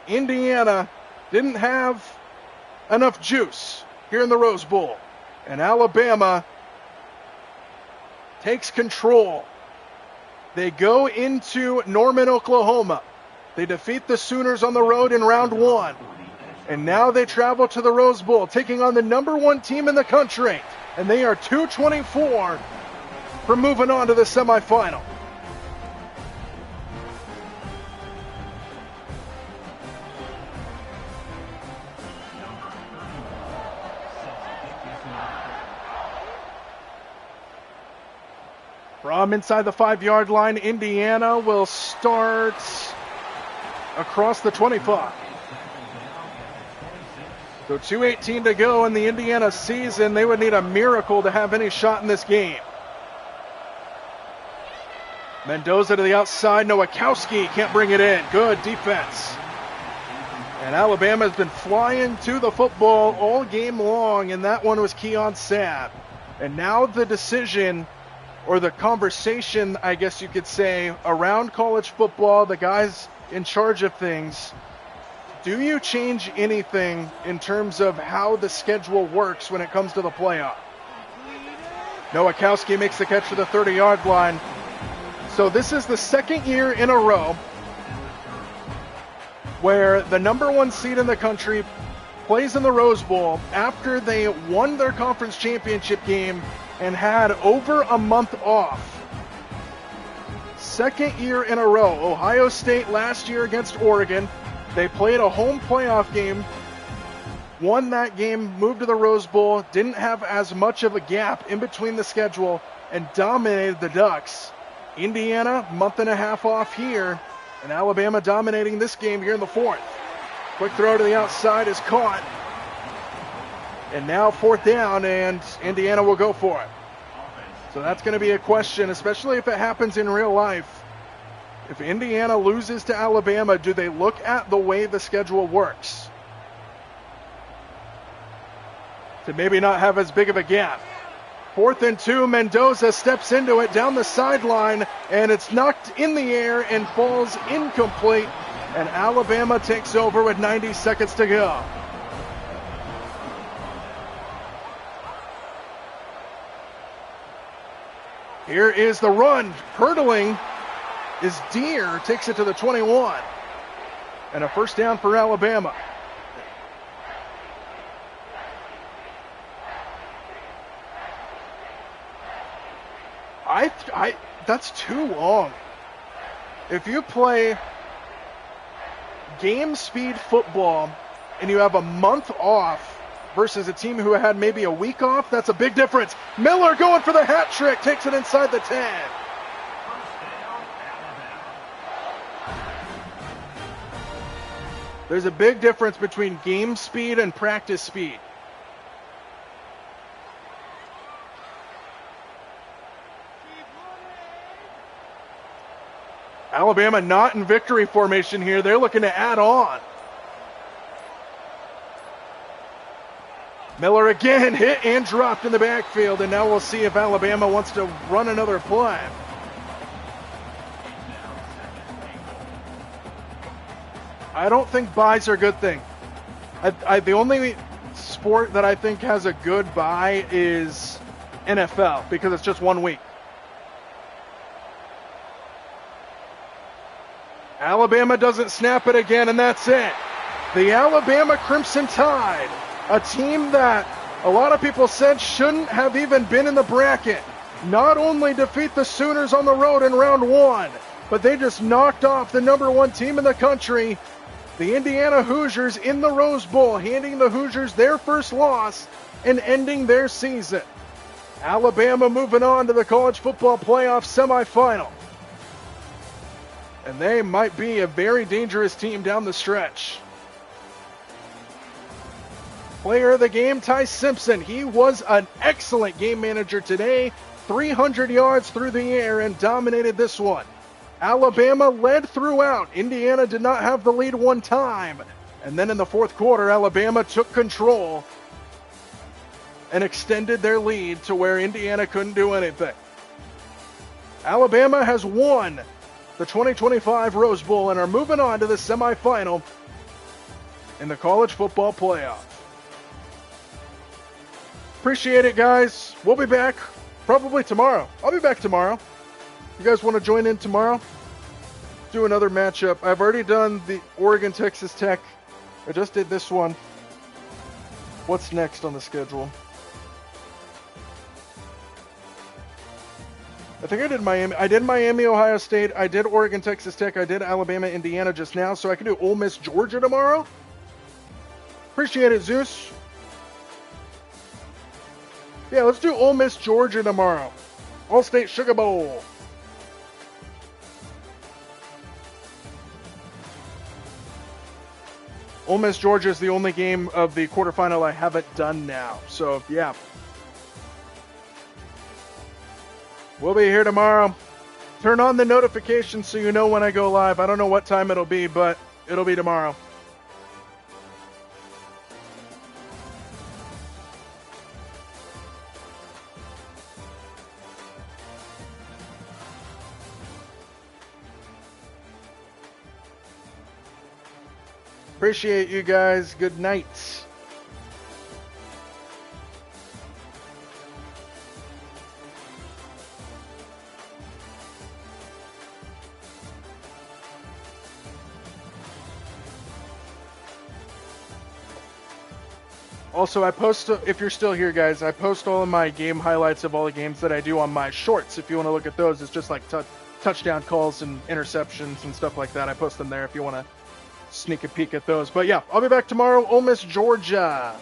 Indiana, didn't have enough juice here in the Rose Bowl. And Alabama takes control. They go into Norman, Oklahoma. They defeat the Sooners on the road in round 1. And now they travel to the Rose Bowl, taking on the number 1 team in the country. And they are 2-24 from moving on to the semifinal. From inside the 5-yard line, Indiana will start across the 25. So 2:18 to go in the Indiana season. They would need a miracle to have any shot in this game. Mendoza to the outside. Nowakowski can't bring it in. Good defense. And Alabama has been flying to the football all game long, and that one was Keon Sabb. And now the decision, or the conversation, I guess you could say, around college football, the guys in charge of things. Do you change anything in terms of how the schedule works when it comes to the playoff? Nowakowski makes the catch to the 30-yard line. So this is the second year in a row where the number 1 seed in the country plays in the Rose Bowl after they won their conference championship game and had over a month off. Second year in a row. Ohio State last year against Oregon. They played a home playoff game won that game, moved to the Rose Bowl, didn't have as much of a gap in between the schedule, and dominated the Ducks. Indiana, month and a half off here, and Alabama dominating this game here in the fourth. Quick throw to the outside is caught. And now fourth down, and Indiana will go for it. So that's going to be a question, especially if it happens in real life. If Indiana loses to Alabama, do they look at the way the schedule works to maybe not have as big of a gap? 4th and 2, Mendoza steps into it down the sideline, and it's knocked in the air and falls incomplete, and Alabama takes over with 90 seconds to go. Here is the run. Hurdling is Deere, takes it to the 21. And a first down for Alabama. That's too long. If you play game speed football and you have a month off versus a team who had maybe a week off, that's a big difference. Miller going for the hat trick, takes it inside the 10. There's a big difference between game speed and practice speed. Alabama not in victory formation here. They're looking to add on. Miller again hit and dropped in the backfield, and now we'll see if Alabama wants to run another play. I don't think buys are a good thing. The only sport that I think has a good buy is NFL, because it's just 1 week. Alabama doesn't snap it again, and that's it. The Alabama Crimson Tide, a team that a lot of people said shouldn't have even been in the bracket, not only defeat the Sooners on the road in round 1, but they just knocked off the number 1 team in the country, the Indiana Hoosiers, in the Rose Bowl, handing the Hoosiers their first loss and ending their season. Alabama moving on to the college football playoff semifinal. And they might be a very dangerous team down the stretch. Player of the game, Ty Simpson. He was an excellent game manager today. 300 yards through the air and dominated this one. Alabama led throughout. Indiana did not have the lead one time. And then in the fourth quarter, Alabama took control and extended their lead to where Indiana couldn't do anything. Alabama has won the 2025 Rose Bowl and are moving on to the semifinal in the college football playoff. Appreciate it, guys. We'll be back probably tomorrow. I'll be back tomorrow. You guys want to join in tomorrow? Do another matchup. I've already done the Oregon-Texas Tech. I just did this one. What's next on the schedule? I think I did Miami. I did Miami, Ohio State. I did Oregon, Texas Tech. I did Alabama, Indiana just now. So I can do Ole Miss, Georgia tomorrow. Appreciate it, Zeus. Yeah, let's do Ole Miss, Georgia tomorrow. All-State Sugar Bowl. Ole Miss, Georgia is the only game of the quarterfinal I haven't done now. So, yeah. We'll be here tomorrow. Turn on the notifications so you know when I go live. I don't know what time it'll be, but it'll be tomorrow. Appreciate you guys. Good night. Also, I post, if you're still here, guys, I post all of my game highlights of all the games that I do on my shorts. If you want to look at those, it's just like touchdown calls and interceptions and stuff like that. I post them there if you want to sneak a peek at those. But yeah, I'll be back tomorrow. Ole Miss, Georgia.